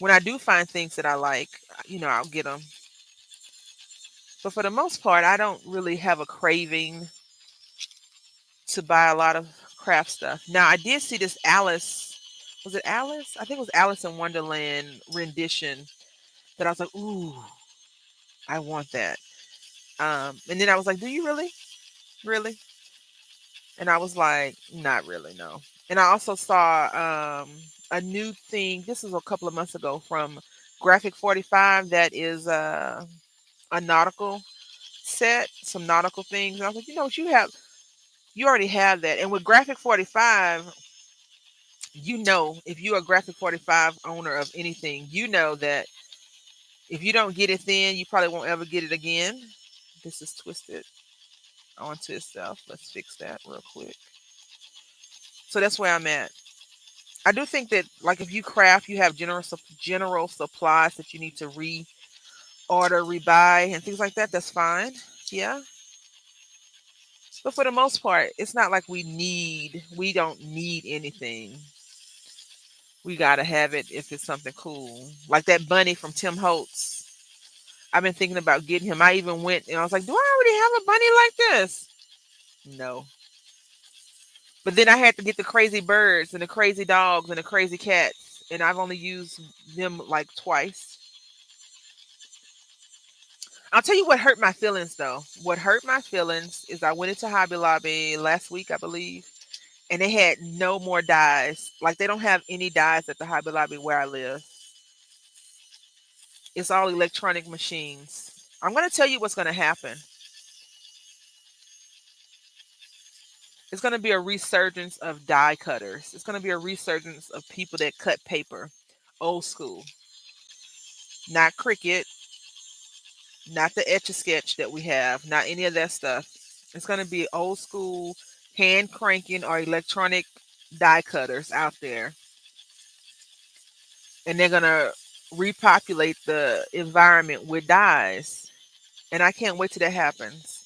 When I do find things that I like, I'll get them. But for the most part, I don't really have a craving to buy a lot of craft stuff. Now, I did see this Alice. Was it Alice? I think it was Alice in Wonderland rendition that I was like, ooh, I want that. And then I was like, do you really? Really? And I was like, not really, no. And I also saw a new thing. This was a couple of months ago from Graphic 45 that is a nautical set, some nautical things. And I was like, you know what, you already have that. And with Graphic 45, you know, if you're a Graphic 45 owner of anything, you know that if you don't get it then, you probably won't ever get it again. This is twisted onto itself. Let's fix that real quick. So that's where I'm at. I do think that, like, if you craft, you have general supplies that you need to reorder, rebuy, and things like that. That's fine. Yeah, but for the most part, it's not like we don't need anything. We gotta have it if it's something cool, like that bunny from Tim Holtz. I've been thinking about getting him. I even went and I was like, do I already have a bunny like this? No. But then I had to get the crazy birds and the crazy dogs and the crazy cats, and I've only used them like twice. I'll tell you what hurt my feelings though. What hurt my feelings is I went into Hobby Lobby last week, I believe, and they had no more dyes. Like they don't have any dyes at the Hobby Lobby where I live. It's all electronic machines. I'm going to tell you what's going to happen. It's going to be a resurgence of die cutters. It's going to be a resurgence of people that cut paper, old school, not Cricut, not the Etch a Sketch that we have, not any of that stuff. It's going to be old school hand cranking or electronic die cutters out there, and they're going to repopulate the environment with dies. And I can't wait till that happens.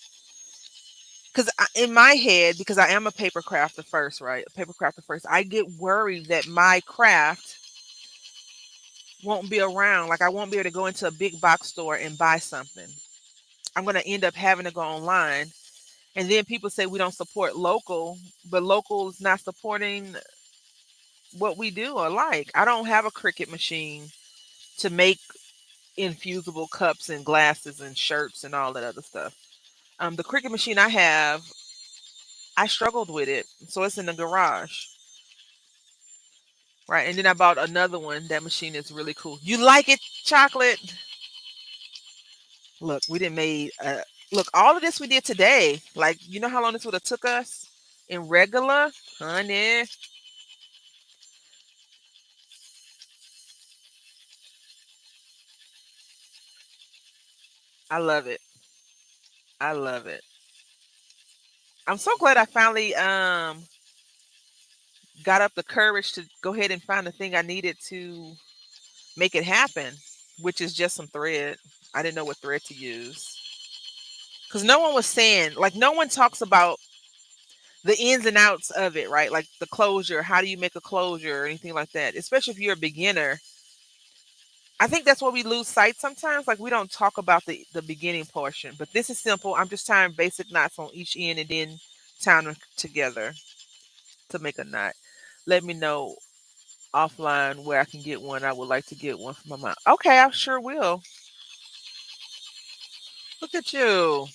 Because in my head, because I am a paper crafter first, right? A paper crafter first, I get worried that my craft won't be around. Like I won't be able to go into a big box store and buy something. I'm going to end up having to go online. And then people say we don't support local, but local is not supporting what we do or like. I don't have a Cricut machine to make infusible cups and glasses and shirts and all that other stuff. The Cricut machine I have, I struggled with it. So it's in the garage. Right. And then I bought another one. That machine is really cool. You like it, chocolate? Look, we didn't made look, all of this we did today. Like, you know how long this would have took us in regular? Honey, I love it. I love it. I'm so glad I finally got up the courage to go ahead and find the thing I needed to make it happen, which is just some thread. I didn't know what thread to use. Because no one was saying, like, no one talks about the ins and outs of it, right? Like the closure, how do you make a closure or anything like that, especially if you're a beginner. I think that's where we lose sight sometimes. Like we don't talk about the beginning portion, but this is simple. I'm just tying basic knots on each end and then tying them together to make a knot. Let me know offline where I can get one. I would like to get one for my mom. Okay, I sure will. Look at you.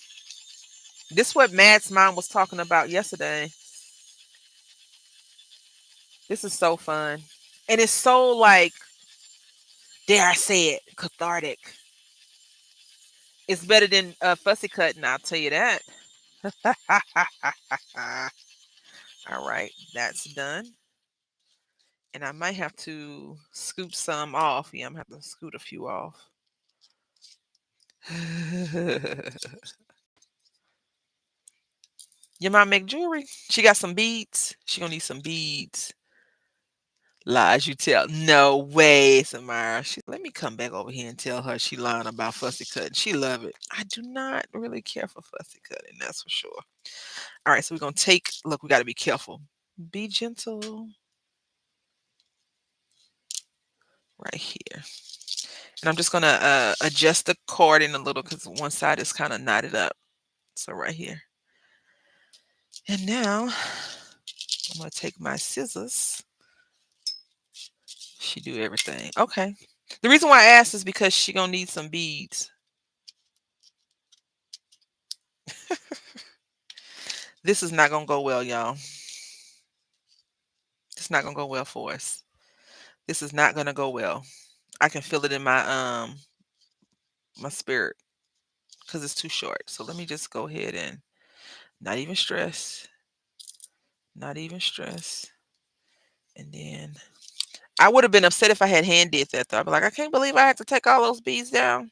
This is what Matt's mom was talking about yesterday. This is so fun. And it's so, like, dare I say it, cathartic. It's better than fussy cutting, I'll tell you that. All right, that's done. And I might have to scoot some off. Yeah, I'm gonna have to scoot a few off. Your mom make jewelry? She got some beads. She gonna need some beads. Lies you tell. No way, Samara. Let me come back over here and tell her she lying about fussy cutting. She love it. I do not really care for fussy cutting, that's for sure. All right, so we're gonna take. Look, we got to be careful. Be gentle right here. And I'm just gonna adjust the cording a little because one side is kind of knotted up. So right here. And now I'm gonna take my scissors. She do everything. Okay. The reason why I asked is because she gonna need some beads. This is not gonna go well, y'all. It's not gonna go well for us. This is not gonna go well. I can feel it in my spirit because it's too short. So let me just go ahead and not even stress. Not even stress. And then I would have been upset if I had hand did that though. I'd be like, I can't believe I had to take all those beads down.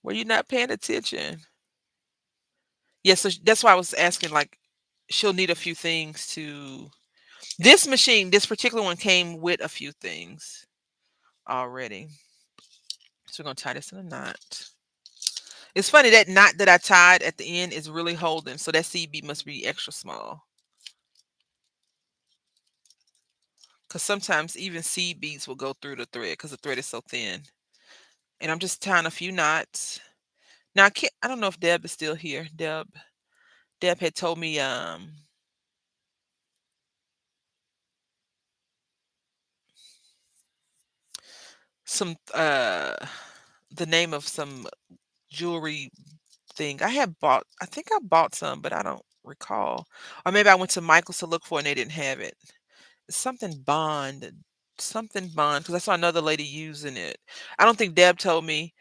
Were you not paying attention? Yes, so that's why I was asking. Like, she'll need a few things to. This machine, this particular one, came with a few things already. So we're gonna tie this in a knot. It's funny that knot that I tied at the end is really holding, so that CB must be extra small. Because sometimes even seed beads will go through the thread because the thread is so thin. And I'm just tying a few knots. Now I don't know if Deb is still here. Deb had told me some the name of some jewelry thing. I think I bought some, but I don't recall. Or maybe I went to Michael's to look for it and they didn't have it. Something bond. Something bond because I saw another lady using it. I don't think Deb told me.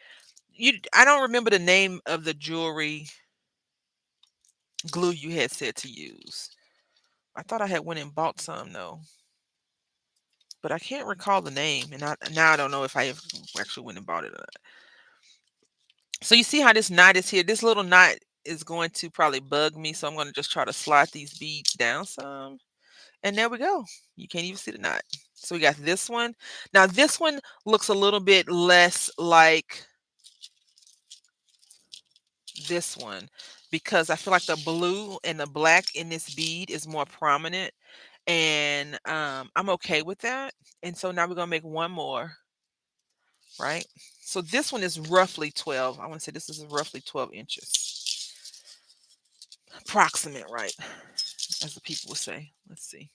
I don't remember the name of the jewelry glue you had said to use. I thought I had went and bought some though, but I can't recall the name, and now I don't know if I actually went and bought it or not. So you see how this knot is here? This little knot is going to probably bug me, so I'm going to just try to slide these beads down some, and there we go. You can't even see the knot. So we got this one. Now this one looks a little bit less like this one because I feel like the blue and the black in this bead is more prominent, and I'm okay with that. And so now we're gonna make one more, right? So this one is roughly 12. I want to say this is roughly 12 inches, approximate, right? As the people would say. Let's see.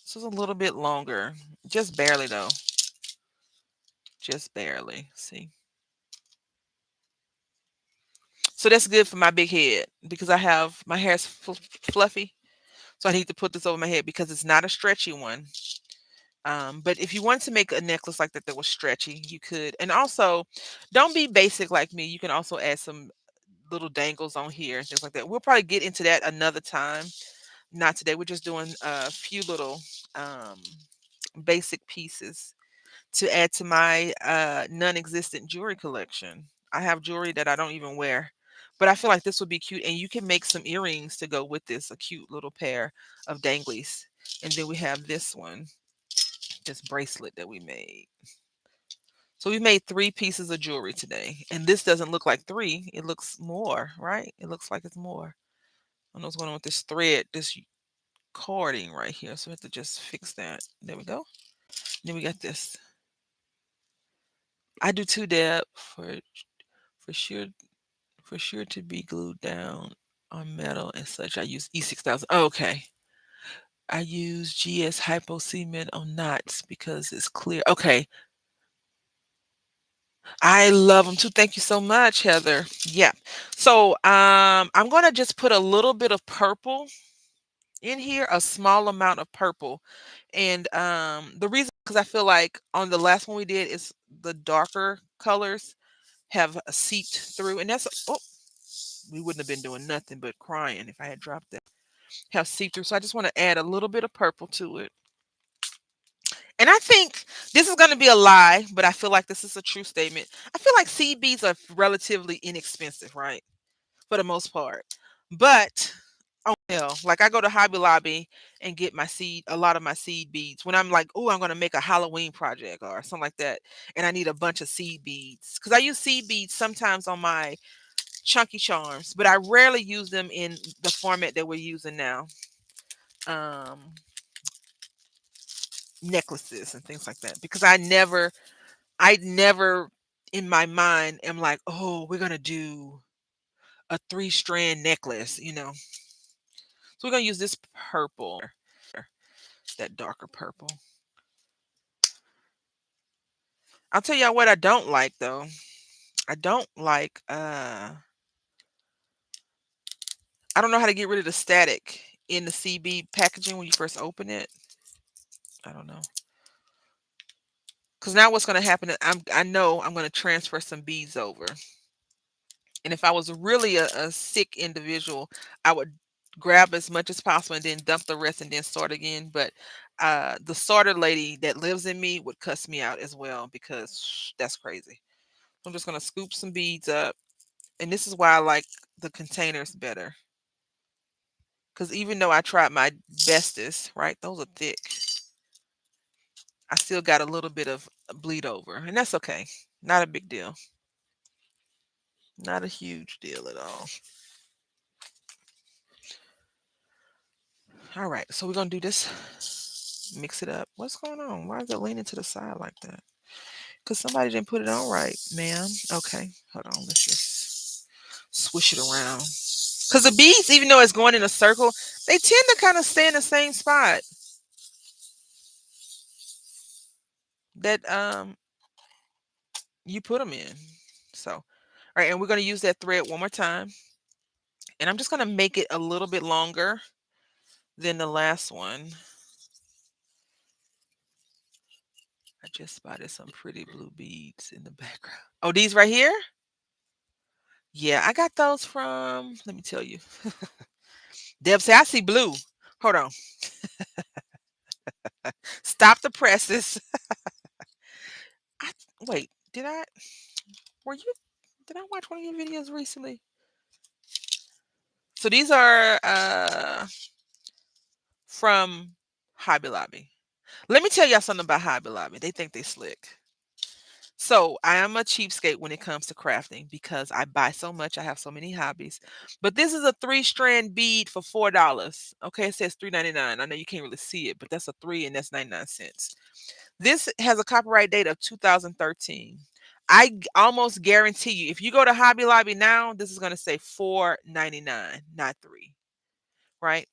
This is a little bit longer, just barely though, just barely. See. So that's good for my big head because I have my hair's fluffy. So I need to put this over my head because it's not a stretchy one. But if you want to make a necklace like that was stretchy, you could. And also, don't be basic like me. You can also add some little dangles on here and things like that. We'll probably get into that another time. Not today. We're just doing a few little um, basic pieces to add to my non-existent jewelry collection. I have jewelry that I don't even wear, but I feel like this would be cute, and you can make some earrings to go with this. A cute little pair of danglies, and then we have this one, this bracelet that we made. So we made 3 pieces of jewelry today, and this doesn't look like 3. It looks more, right? It looks like it's more. I don't know what's going on with this thread, this cording right here. So we have to just fix that. There we go. Then we got this. I do too, Deb, for sure for sure to be glued down on metal and such. I use E6000. Oh, okay. I use GS Hypo Cement on knots because it's clear. Okay. I love them too. Thank you so much, Heather. Yeah. So I'm gonna just put a little bit of purple in here, a small amount of purple. And the reason because I feel like on the last one we did is the darker colors have seeped through. And that's we wouldn't have been doing nothing but crying if I had dropped that. Have seeped through. So I just want to add a little bit of purple to it. And I think this is going to be a lie, but I feel like this is a true statement. I feel like seed beads are relatively inexpensive, right? For the most part. But Oh, hell. Like I go to Hobby Lobby and get my seed, a lot of my seed beads when I'm like, oh, I'm gonna make a Halloween project or something like that, and I need a bunch of seed beads because I use seed beads sometimes on my chunky charms, but I rarely use them in the format that we're using now. Um, Necklaces and things like that because I never in my mind am like, oh, we're gonna do a 3-strand necklace. So we're gonna use this purple, that darker purple. I'll tell y'all what I don't like though. I don't like I don't know how to get rid of the static in the CB packaging when you first open it. I don't know. Cause now what's gonna happen is I know I'm gonna transfer some beads over. And if I was really a sick individual, I would grab as much as possible and then dump the rest and then sort again. But the sorter lady that lives in me would cuss me out as well because that's crazy. I'm just gonna scoop some beads up, and this is why I like the containers better. Because even though I tried my bestest, right, those are thick. I still got a little bit of bleed over, and that's okay. Not a big deal. Not a huge deal at all. All right, so we're gonna do this. Mix it up. What's going on? Why is it leaning to the side like that? Because somebody didn't put it on right, ma'am. Okay, hold on. Let's just swish it around. Because the beads, even though it's going in a circle, they tend to kind of stay in the same spot that you put them in. So, all right, and we're gonna use that thread one more time, and I'm just gonna make it a little bit longer than the last one. I just spotted some pretty blue beads in the background. Oh, these right here? Yeah, I got those from, let me tell you. Deb say, I see blue. Hold on. Stop the presses. I, wait, were you, did I watch one of your videos recently? So these are from Hobby Lobby. Let me tell y'all something about Hobby Lobby. They think they slick. So I am a cheapskate when it comes to crafting because I buy so much. I have so many hobbies. But this is a 3-strand bead for $4. Okay, it says $3.99. I know you can't really see it, but that's a 3 and that's 99 cents. This has a copyright date of 2013. Almost guarantee you, if you go to Hobby Lobby now, this is going to say $4.99, not 3, right?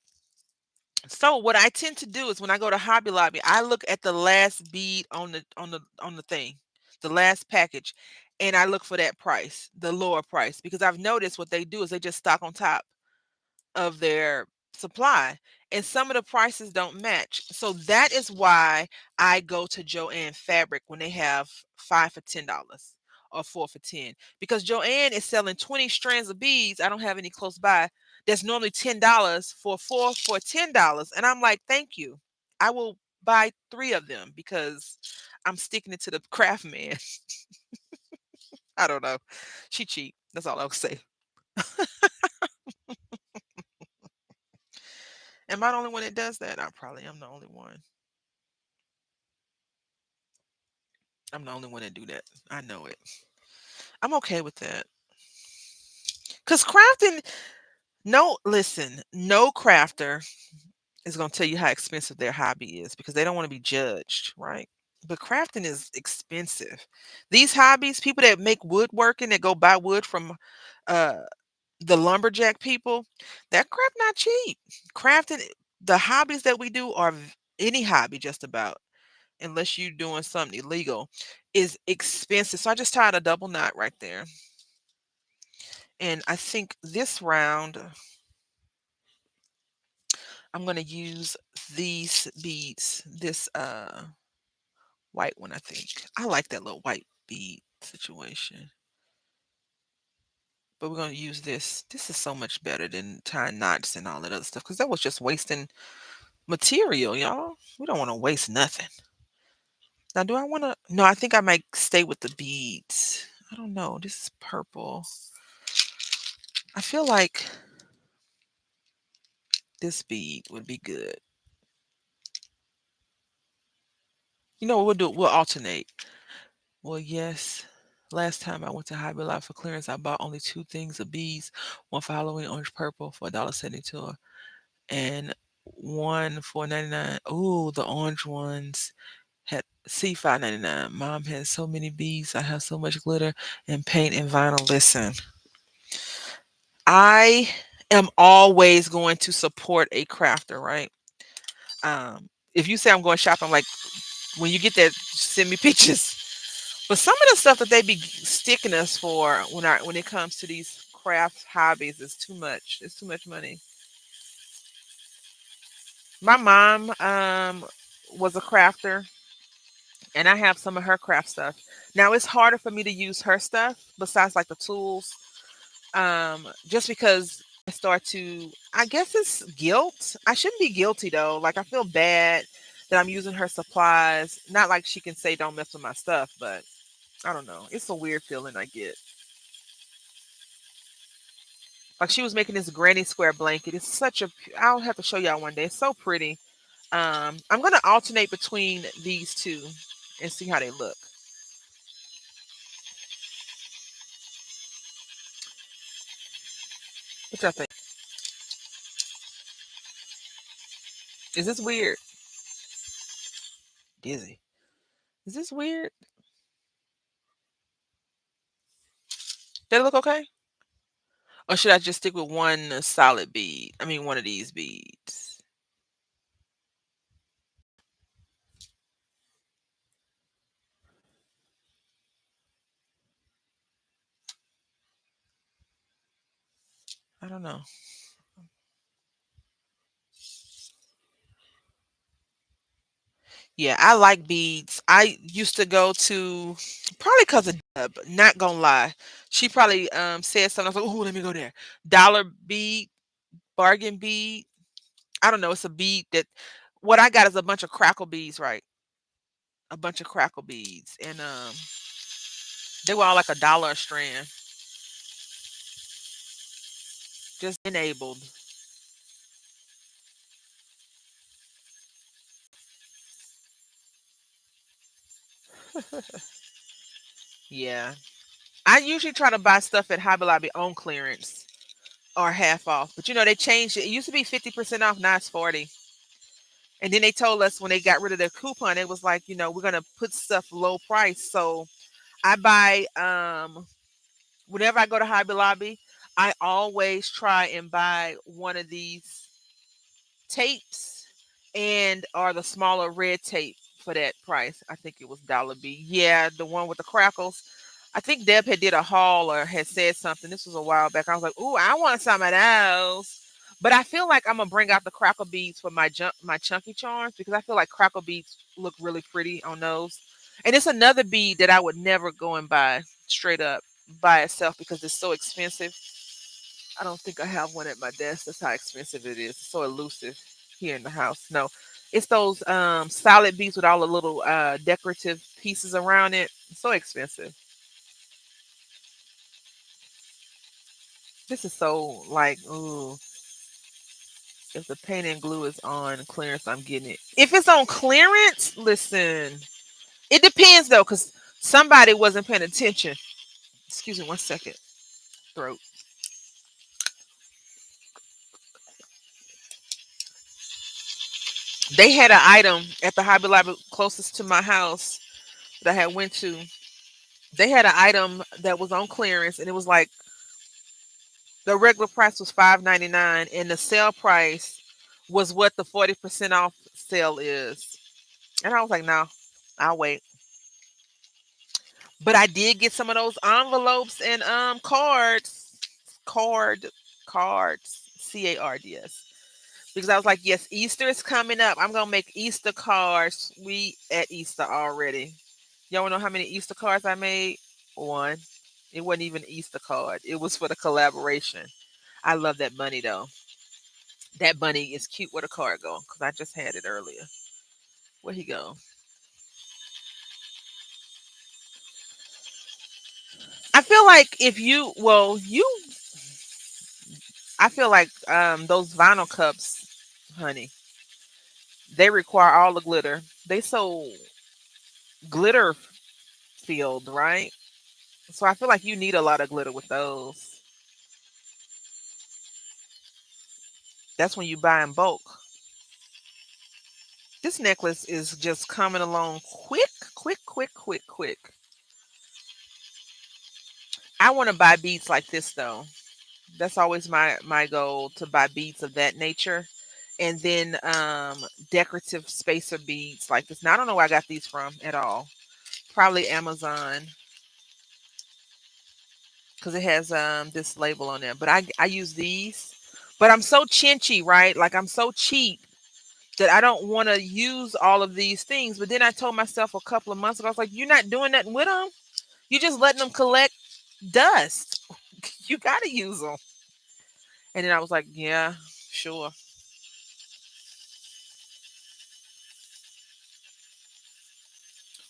So what I tend to do is when I go to Hobby Lobby, I look at the last bead on the thing, the last package, and I look for that price, the lower price, because I've noticed what they do is they just stock on top of their supply, and some of the prices don't match. So that is why I go to Joann Fabric when they have 5 for $10 or 4 for 10, because Joann is selling 20 strands of beads. I don't have any close by. That's normally $10 for 4 for $10, and I'm like, thank you. I will buy 3 of them because I'm sticking it to the craft man. I don't know. She cheap. That's all I'll say. Am I the only one that does that? I probably am the only one. I'm the only one that do that. I know it. I'm okay with that. Cause crafting, no, listen, no crafter is gonna tell you how expensive their hobby is because they don't want to be judged, right? But crafting is expensive. These hobbies, people that make woodworking that go buy wood from uh the lumberjack people, that crap not cheap. Crafting, the hobbies that we do are any hobby just about, unless you're doing something illegal, is expensive. So I just tied a double knot right there. And I think this round, I'm going to use these beads, this white one, I think. I like that little white bead situation. But we're going to use this. This is so much better than tying knots and all that other stuff because that was just wasting material, y'all. We don't want to waste nothing. Now, do I want to? No, I think I might stay with the beads. I don't know. This is purple. I feel like This bead would be good. You know what we'll do? We'll alternate. Well, yes. Last time I went to Hobby Lobby for clearance, I bought only two things of beads, one for Halloween orange purple for $1.72, and one for 99. Ooh, the orange ones had C 5.99. Mom has so many beads. I have so much glitter and paint and vinyl. Listen, I am always going to support a crafter, right? If you say I'm going shopping, I'm like, when you get there, send me pictures. But some of the stuff that they be sticking us for when it comes to these craft hobbies is too much. It's too much money. My mom was a crafter, and I have some of her craft stuff. Now it's harder for me to use her stuff besides like the tools, just because I start to. I guess it's guilt. I shouldn't be guilty though. Like I feel bad that I'm using her supplies. Not like she can say don't mess with my stuff, but I don't know. It's a weird feeling I get. Like she was making this granny square blanket. It's such a. I'll have to show y'all one day. It's so pretty. I'm gonna alternate between these two and see how they look. What y'all think? Is this weird? Dizzy. Is this weird? They look okay? Or should I just stick with one solid bead? I mean, one of these beads. I don't know. Yeah, I like beads. I used to go to probably because of Deb. Not gonna lie, she probably said something. I was like, "Oh, let me go there." Dollar bead, bargain bead. I don't know. It's a bead that what I got is a bunch of crackle beads, right? A bunch of crackle beads, and they were all like $1 a strand, just enabled. Yeah, I usually try to buy stuff at Hobby Lobby on clearance or half off, but you know they changed it. It used to be 50% off, now it's 40. And then they told us when they got rid of their coupon, it was like, we're gonna put stuff low price. So I buy whenever I go to Hobby Lobby, I always try and buy one of these tapes and or the smaller red tape for that price. I think it was dollar B. Yeah, the one with the crackles. I think Deb had did a haul or had said something. This was a while back. I was like, "Ooh, I want some of those." But I feel like I'm gonna bring out the crackle beads for my chunky charms because I feel like crackle beads look really pretty on those. And it's another bead that I would never go and buy straight up by itself because it's so expensive. I don't think I have one at my desk. That's how expensive it is. It's so elusive here in the house. No, it's those solid beads with all the little decorative pieces around it. It's so expensive. This is so like, ooh, if the paint and glue is on clearance, I'm getting it. If it's on clearance, listen, it depends though, because somebody wasn't paying attention. Excuse me 1 second. Throat. They had an item at the Hobby Lobby closest to my house that I had went to. They had an item that was on clearance, and it was like the regular price was 5.99, and the sale price was what the 40% off sale is. And I was like, no, I'll wait. But I did get some of those envelopes and card cards, CARDS. Because I was like, yes, Easter is coming up. I'm gonna make Easter cards. We at Easter already. Y'all wanna know how many Easter cards I made? One. It wasn't even an Easter card. It was for the collaboration. I love that bunny though. That bunny is cute. Where the card go? Because I just had it earlier. Where he go? I feel like if you well, you I feel like those vinyl cups. honey. They require all the glitter. They so glitter filled, right? So I feel like you need a lot of glitter with those. That's when you buy in bulk. This necklace is just coming along quick, quick, quick, quick, quick. I want to buy beads like this though. That's always my goal, to buy beads of that nature. And then decorative spacer beads like this. Now I don't know where I got these from at all. Probably Amazon, because it has this label on there. But I use these. But I'm so chinchy, right? Like I'm so cheap that I don't want to use all of these things. But then I told myself a couple of months ago, I was like, you're not doing nothing with them. You're just letting them collect dust. You got to use them. And then I was like, yeah, sure.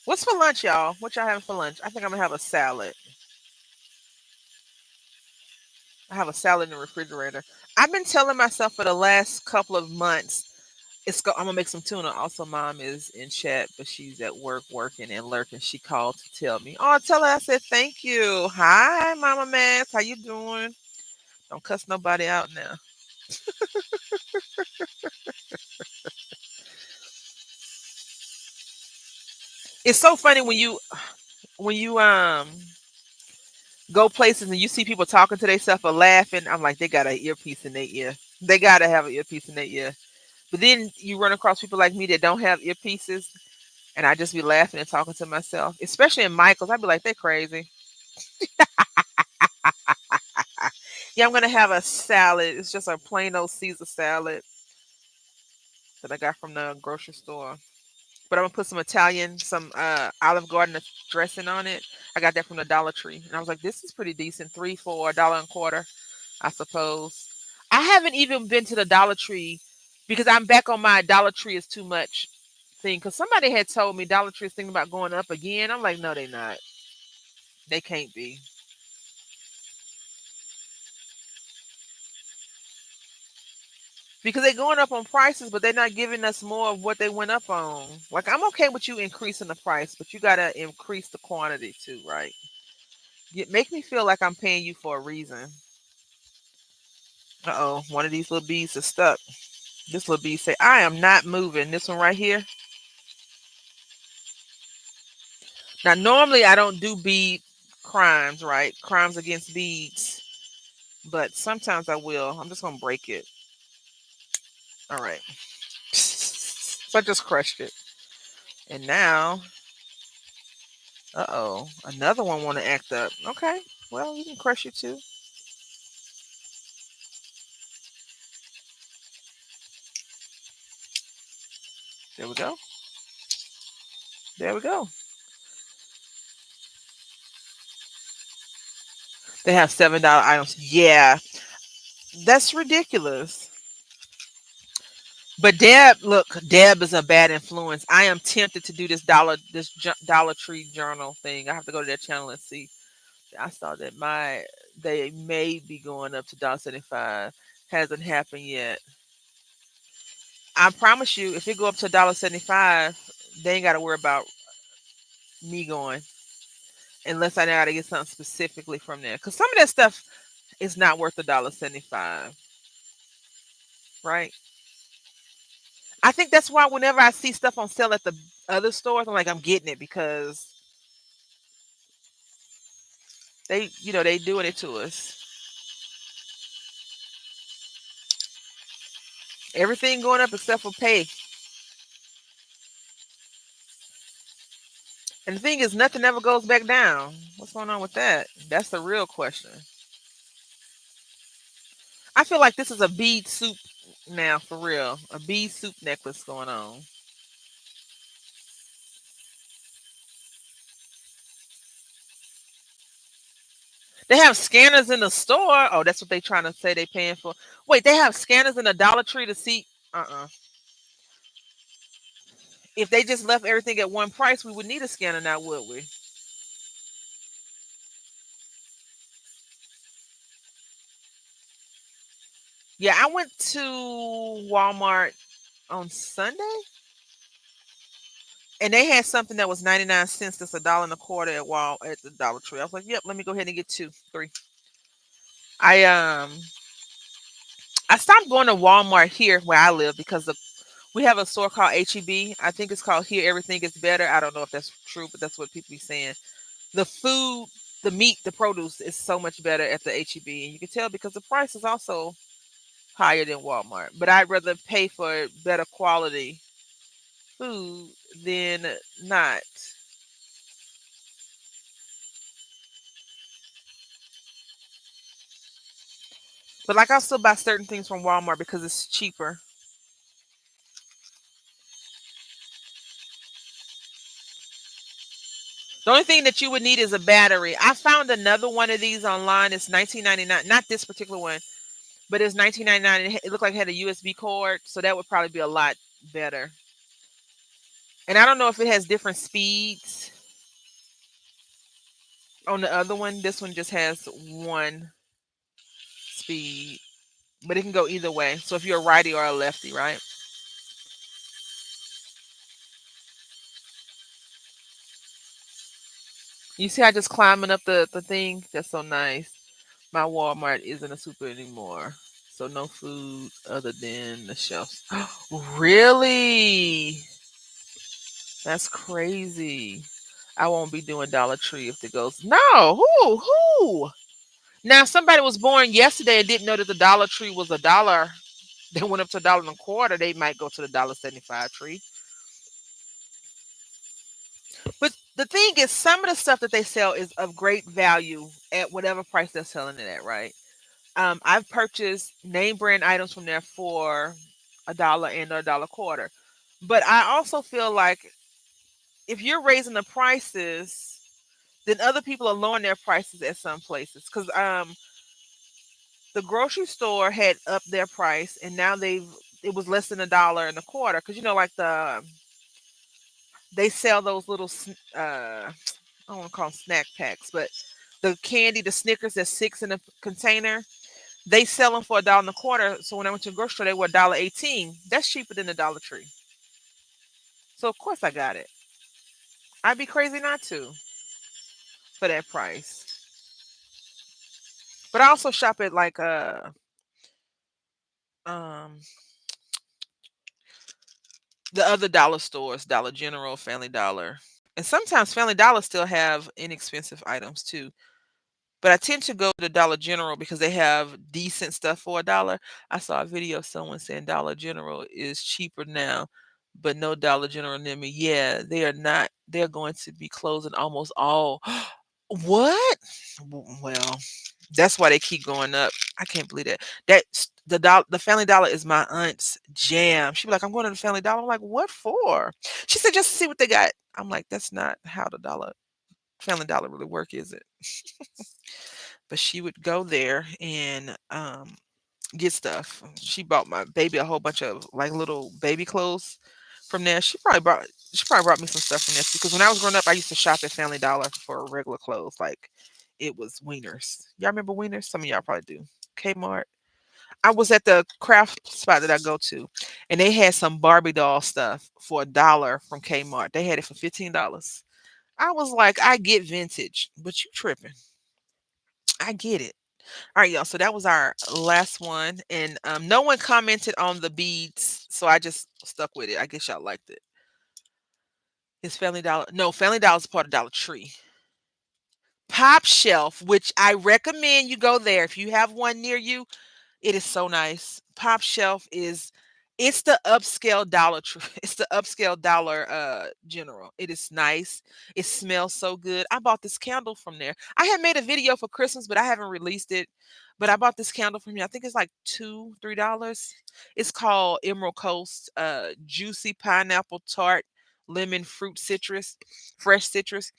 What's for lunch, y'all? What y'all having for lunch? I think I'm gonna have a salad. I have a salad in the refrigerator. I've been telling myself for the last couple of months, I'm gonna make some tuna. Also, mom is in chat, but she's at work working and lurking. She called to tell me. Oh, tell her I said thank you. Hi, Mama Mass. How you doing? Don't cuss nobody out now. It's so funny when you go places and you see people talking to themselves or laughing. I'm like, they got an earpiece in their ear. They gotta have an earpiece in their ear. But then you run across people like me that don't have earpieces, and I just be laughing and talking to myself, especially in Michael's. I'd be like, they're crazy. Yeah, I'm gonna have a salad. It's just a plain old Caesar salad that I got from the grocery store. But I'm gonna put some Olive Garden dressing on it. I got that from the Dollar Tree, and I was like, this is pretty decent. Three for $1.25, I suppose. I haven't even been to the Dollar Tree because I'm back on my Dollar Tree is too much thing. Because somebody had told me Dollar Tree is thinking about going up again. I'm like, no, they not. They can't be, because they're going up on prices, but they're not giving us more of what they went up on. Like I'm okay with you increasing the price, but you gotta increase the quantity too, right? Make me feel like I'm paying you for a reason. Uh oh, one of these little bees is stuck. This little bee say, "I am not moving." This one right here. Now, normally I don't do bead crimes, right? Crimes against beads, but sometimes I will. I'm just gonna break it. All right. So I just crushed it, and now, oh, another one want to act up. Okay, well you can crush it too. There we go. There we go. They have $7 items. Yeah, that's ridiculous. But Deb, look, Deb is a bad influence. I am tempted to do this Dollar Tree journal thing. I have to go to their channel and see. I saw that they may be going up to $1.75. Hasn't happened yet. I promise you, if it go up to $1.75, they ain't got to worry about me going, unless I got to get something specifically from there. Cause some of that stuff is not worth $1.75, right? I think that's why whenever I see stuff on sale at the other stores, I'm like, I'm getting it because they doing it to us. Everything going up except for pay. And the thing is, nothing ever goes back down. What's going on with that? That's the real question. I feel like this is a bead soup now, for real. A bead soup necklace going on. They have scanners in the store. Oh, that's what they trying to say they paying for. Wait, they have scanners in the Dollar Tree to see. If they just left everything at one price, we would need a scanner now, would we? Yeah, I went to Walmart on Sunday and they had something that was 99 cents that's a dollar and a quarter at the Dollar Tree. I was like, yep, let me go ahead and get two, three. I I stopped going to Walmart here where I live because we have a store called HEB. I think it's called Here Everything Is Better. I don't know if that's true, but that's what people be saying. The food, the meat, the produce is so much better at the HEB, and you can tell because the price is also higher than Walmart. But I'd rather pay for better quality food than not. But like I'll still buy certain things from Walmart because it's cheaper. The only thing that you would need is a battery. I found another one of these online. It's 19.99. Not this particular one, but it's 19.99. It looked like it had a USB cord, so that would probably be a lot better. And I don't know if it has different speeds on the other one. This one just has one speed, but it can go either way. So if you're a righty or a lefty, right? You see, I just climbing up the thing. That's so nice. My Walmart isn't a super anymore, so no food other than the shelves. Really? That's crazy. I won't be doing Dollar Tree if it goes. No, who? Now, if somebody was born yesterday and didn't know that the Dollar Tree was a dollar. They went up to a dollar and a quarter. They might go to the $1.75 tree. But the thing is, some of the stuff that they sell is of great value at whatever price they're selling it at, right? I've purchased name brand items from there for a dollar and a dollar quarter. But I also feel like if you're raising the prices, then other people are lowering their prices at some places. Because the grocery store had upped their price, and now it was less than a dollar and a quarter. Because like they sell those little I don't want to call them snack packs, but the candy, the Snickers, that's six in a container. They sell them for a dollar and a quarter. So when I went to the grocery store, they were $1.18. That's cheaper than the Dollar Tree. So of course I got it. I'd be crazy not to for that price. But I also shop at like um the other dollar stores, Dollar General, Family Dollar. And sometimes Family Dollar still have inexpensive items too. But I tend to go to Dollar General because they have decent stuff for a dollar. I saw a video of someone saying Dollar General is cheaper now, but no Dollar General near me. Yeah, they are not. They're going to be closing almost all. What? Well, that's why they keep going up. I can't believe that. The Family Dollar is my aunt's jam. She be like, "I'm going to the Family Dollar." I'm like, "What for?" She said, "Just to see what they got." I'm like, "That's not how the Family Dollar really work, is it?" But she would go there and get stuff. She bought my baby a whole bunch of like little baby clothes from there. She probably brought me some stuff from there because when I was growing up, I used to shop at Family Dollar for regular clothes. Like it was Wieners. Y'all remember Wieners? Some of y'all probably do. Kmart. I was at the craft spot that I go to, and they had some Barbie doll stuff for a dollar from Kmart. They had it for $15. I was like, I get vintage, but you tripping. I get it. All right, y'all. So that was our last one, and no one commented on the beads, so I just stuck with it. I guess y'all liked it. Is Family Dollar? No, Family Dollar is part of Dollar Tree. Pop Shelf, which I recommend you go there if you have one near you. It is so nice. Pop Shelf is it's the upscale Dollar Tree. It's the upscale Dollar General. It is nice. It smells so good. I bought this candle from there. I had made a video for Christmas, but I haven't released it. But I bought this candle from here. I think it's like $2, $3. It's called Emerald Coast Juicy Pineapple Tart Lemon Fruit Citrus, Fresh Citrus.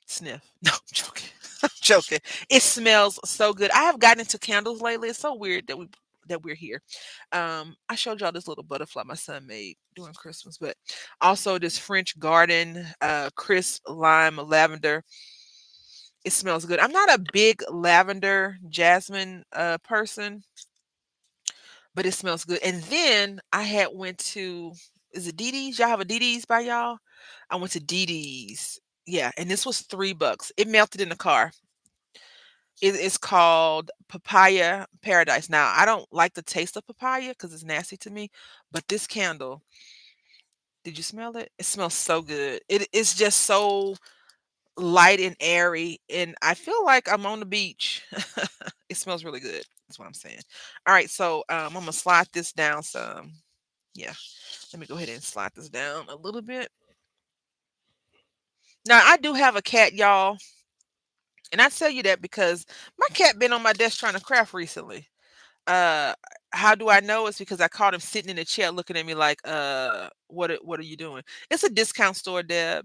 Sniff. No, I'm joking. I'm joking. It smells so good. I have gotten into candles lately. It's so weird that we're here. I showed y'all this little butterfly my son made during Christmas, but also this French garden, crisp lime lavender. It smells good. I'm not a big lavender jasmine person, but it smells good. And then I had went to, is it DD's? Y'all have a DD's by y'all? I went to DD's. Yeah, and this was $3. It melted in the car. It is called Papaya Paradise. Now, I don't like the taste of papaya because it's nasty to me, but this candle, did you smell it? It smells so good. It's just so light and airy, and I feel like I'm on the beach. It smells really good. That's what I'm saying. All right, so I'm gonna slide this down some. Yeah, let me go ahead and slide this down a little bit. Now I do have a cat, y'all, and I tell you that because my cat been on my desk trying to craft recently. Uh, how do I know? It's because I caught him sitting in a chair looking at me like, what are you doing? It's a discount store, Deb.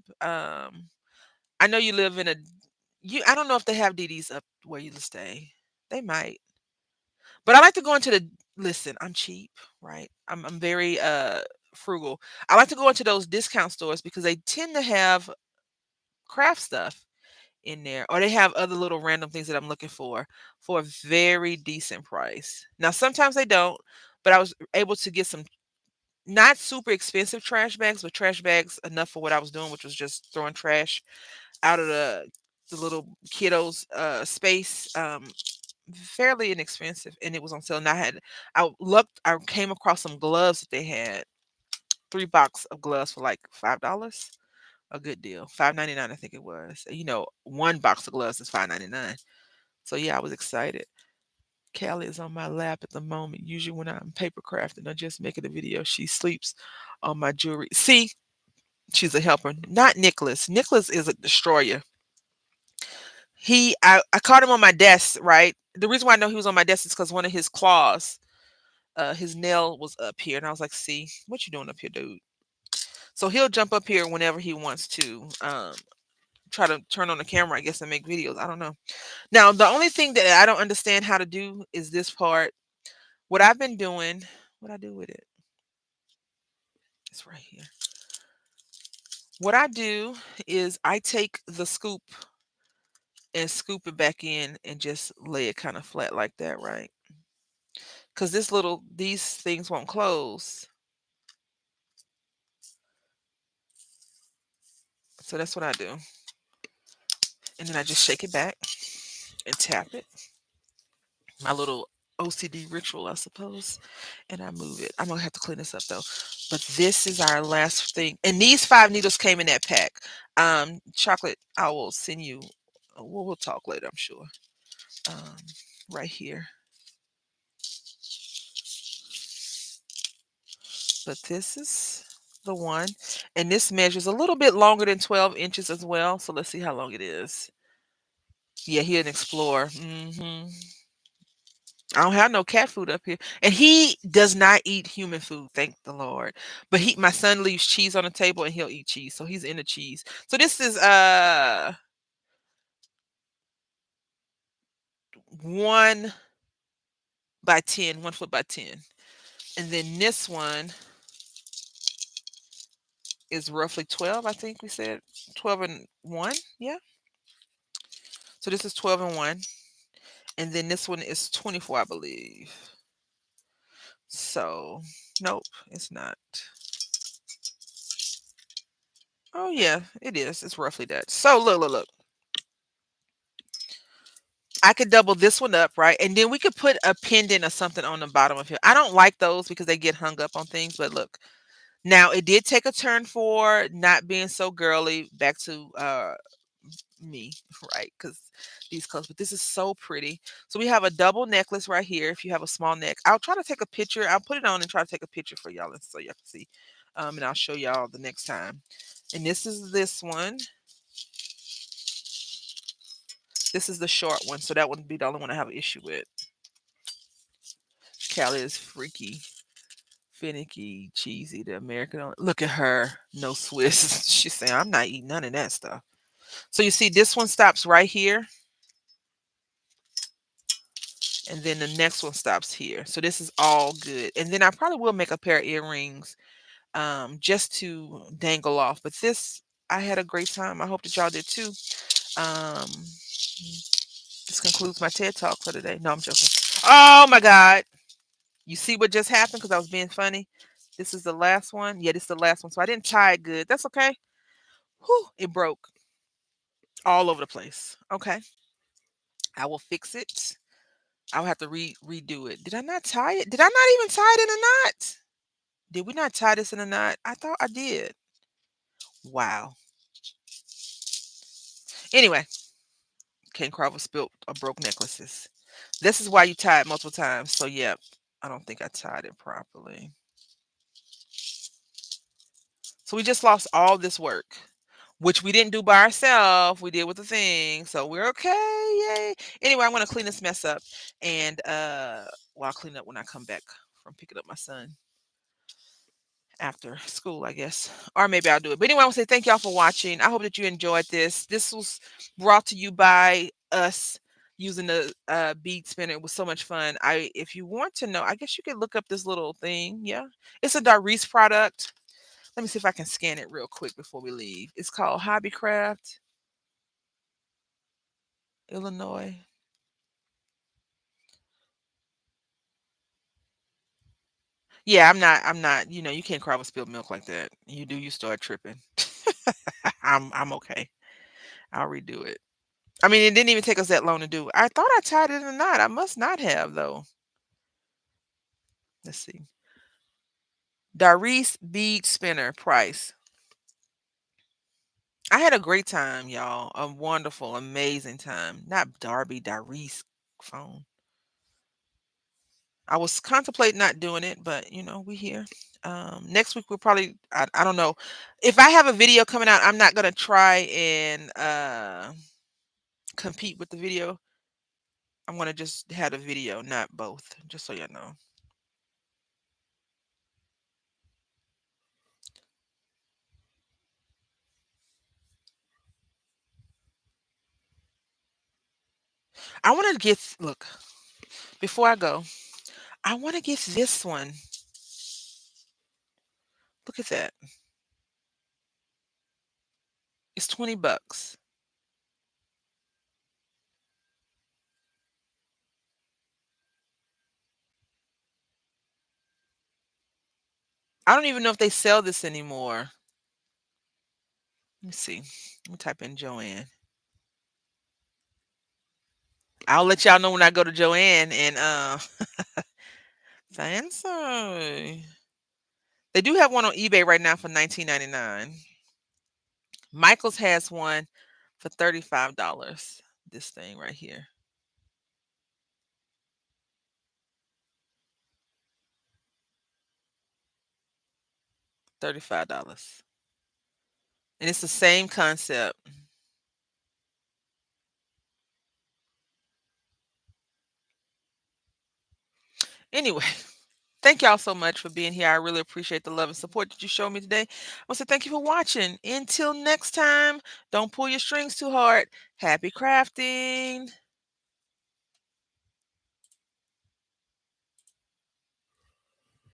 I know you live in a I don't know if they have DDs up where you stay. They might. But I like to go into the listen, I'm cheap, right? I'm very frugal. I like to go into those discount stores because they tend to have craft stuff in there, or they have other little random things that I'm looking for a very decent price. Now sometimes they don't, but I was able to get some not super expensive trash bags, but trash bags enough for what I was doing, which was just throwing trash out of the little kiddos space. Fairly inexpensive, and it was on sale. And I came across some gloves that they had, 3 box of gloves for like $5. A good deal. 5.99 I think it was. One box of gloves is 5.99. So yeah, I was excited. Callie is on my lap at the moment. Usually when I'm paper crafting or just making a video, she sleeps on my jewelry. See, she's a helper. Not Nicholas. Nicholas is a destroyer. I caught him on my desk, right? The reason why I know he was on my desk is because one of his claws, his nail was up here, and I was like, "See, what you doing up here, dude?" So he'll jump up here whenever he wants to. Try to turn on the camera, I guess, and make videos. I don't know. Now, the only thing that I don't understand how to do is this part. What I've been doing, what I do with it, it's right here. What I do is I take the scoop and scoop it back in and just lay it kind of flat like that, right? Because these things won't close. So that's what I do. And then I just shake it back and tap it. My little OCD ritual, I suppose. And I move it. I'm gonna have to clean this up though. But this is our last thing. And these 5 needles came in that pack. Chocolate, I will send you. We'll talk later, I'm sure. Um, right here. But this is the one. And this measures a little bit longer than 12 inches as well. So let's see how long it is. Yeah, he an explorer. I don't have no cat food up here. And he does not eat human food, thank the Lord. But my son leaves cheese on the table and he'll eat cheese. So he's into cheese. So this is 1 by 10, 1 foot by 10. And then this one is roughly 12, I think we said. 12 and 1. Yeah. So this is 12 and 1. And then this one is 24, I believe. So nope, it's not. Oh yeah, it is. It's roughly that. So look. I could double this one up, right? And then we could put a pendant or something on the bottom of here. I don't like those because they get hung up on things, but look. Now it did take a turn for not being so girly back to me, right? Because these colors, but this is so pretty. So we have a double necklace right here. If you have a small neck, I'll try to take a picture. I'll put it on and try to take a picture for y'all and so y'all can see. And I'll show y'all the next time. And this is this one. This is the short one, so that wouldn't be the only one I have an issue with. Callie is freaky, finicky, cheesy. The American. Look at her, no Swiss. She's saying, "I'm not eating none of that stuff." So you see, this one stops right here, and then the next one stops here. So this is all good. And then I probably will make a pair of earrings, just to dangle off. But this, I had a great time. I hope that y'all did too. Um, This concludes my TED Talk for today. No, I'm joking. Oh my God. You see what just happened because I was being funny? This is the last one. Yeah, this is the last one. So I didn't tie it good. That's okay. Whew, it broke all over the place. Okay. I will fix it. I'll have to redo it. Did I not tie it? Did I not even tie it in a knot? Did we not tie this in a knot? I thought I did. Wow. Anyway, Ken Carver spilt a broke necklaces. This is why you tie it multiple times. So yeah, I don't think I tied it properly. So we just lost all this work, which we didn't do by ourselves. We did with the thing. So we're okay. Yay. Anyway, I'm gonna clean this mess up and well, I'll clean up when I come back from picking up my son after school, I guess. Or maybe I'll do it. But anyway, I want to say thank y'all for watching. I hope that you enjoyed this. This was brought to you by us using the bead spinner. It was so much fun. If you want to know, I guess you could look up this little thing. Yeah. It's a Darice product. Let me see if I can scan it real quick before we leave. It's called Hobbycraft, Illinois. Yeah, I'm not, you can't cry with spilled milk like that. You do, you start tripping. I'm okay. I'll redo it. I mean, it didn't even take us that long to do. I thought I tied it in a knot. I must not have though. Let's see. Darice bead spinner price. I had a great time, y'all. A wonderful, amazing time. Not Darby, Darice phone. I was contemplating not doing it, but we here. Next week we'll probably I don't know. If I have a video coming out, I'm not gonna try and compete with the video. I'm gonna just have a video, not both, just so you know. I want to get look before I go. I want to get this one. Look at that. It's $20. I don't even know if they sell this anymore. Let me see. Let me type in Joanne. I'll let y'all know when I go to Joanne and fancy. They do have one on eBay right now for $19.99. Michaels has one for $35. This thing right here. $35. And it's the same concept. Anyway, thank y'all so much for being here. I really appreciate the love and support that you showed me today. I want to say thank you for watching. Until next time, don't pull your strings too hard. Happy crafting.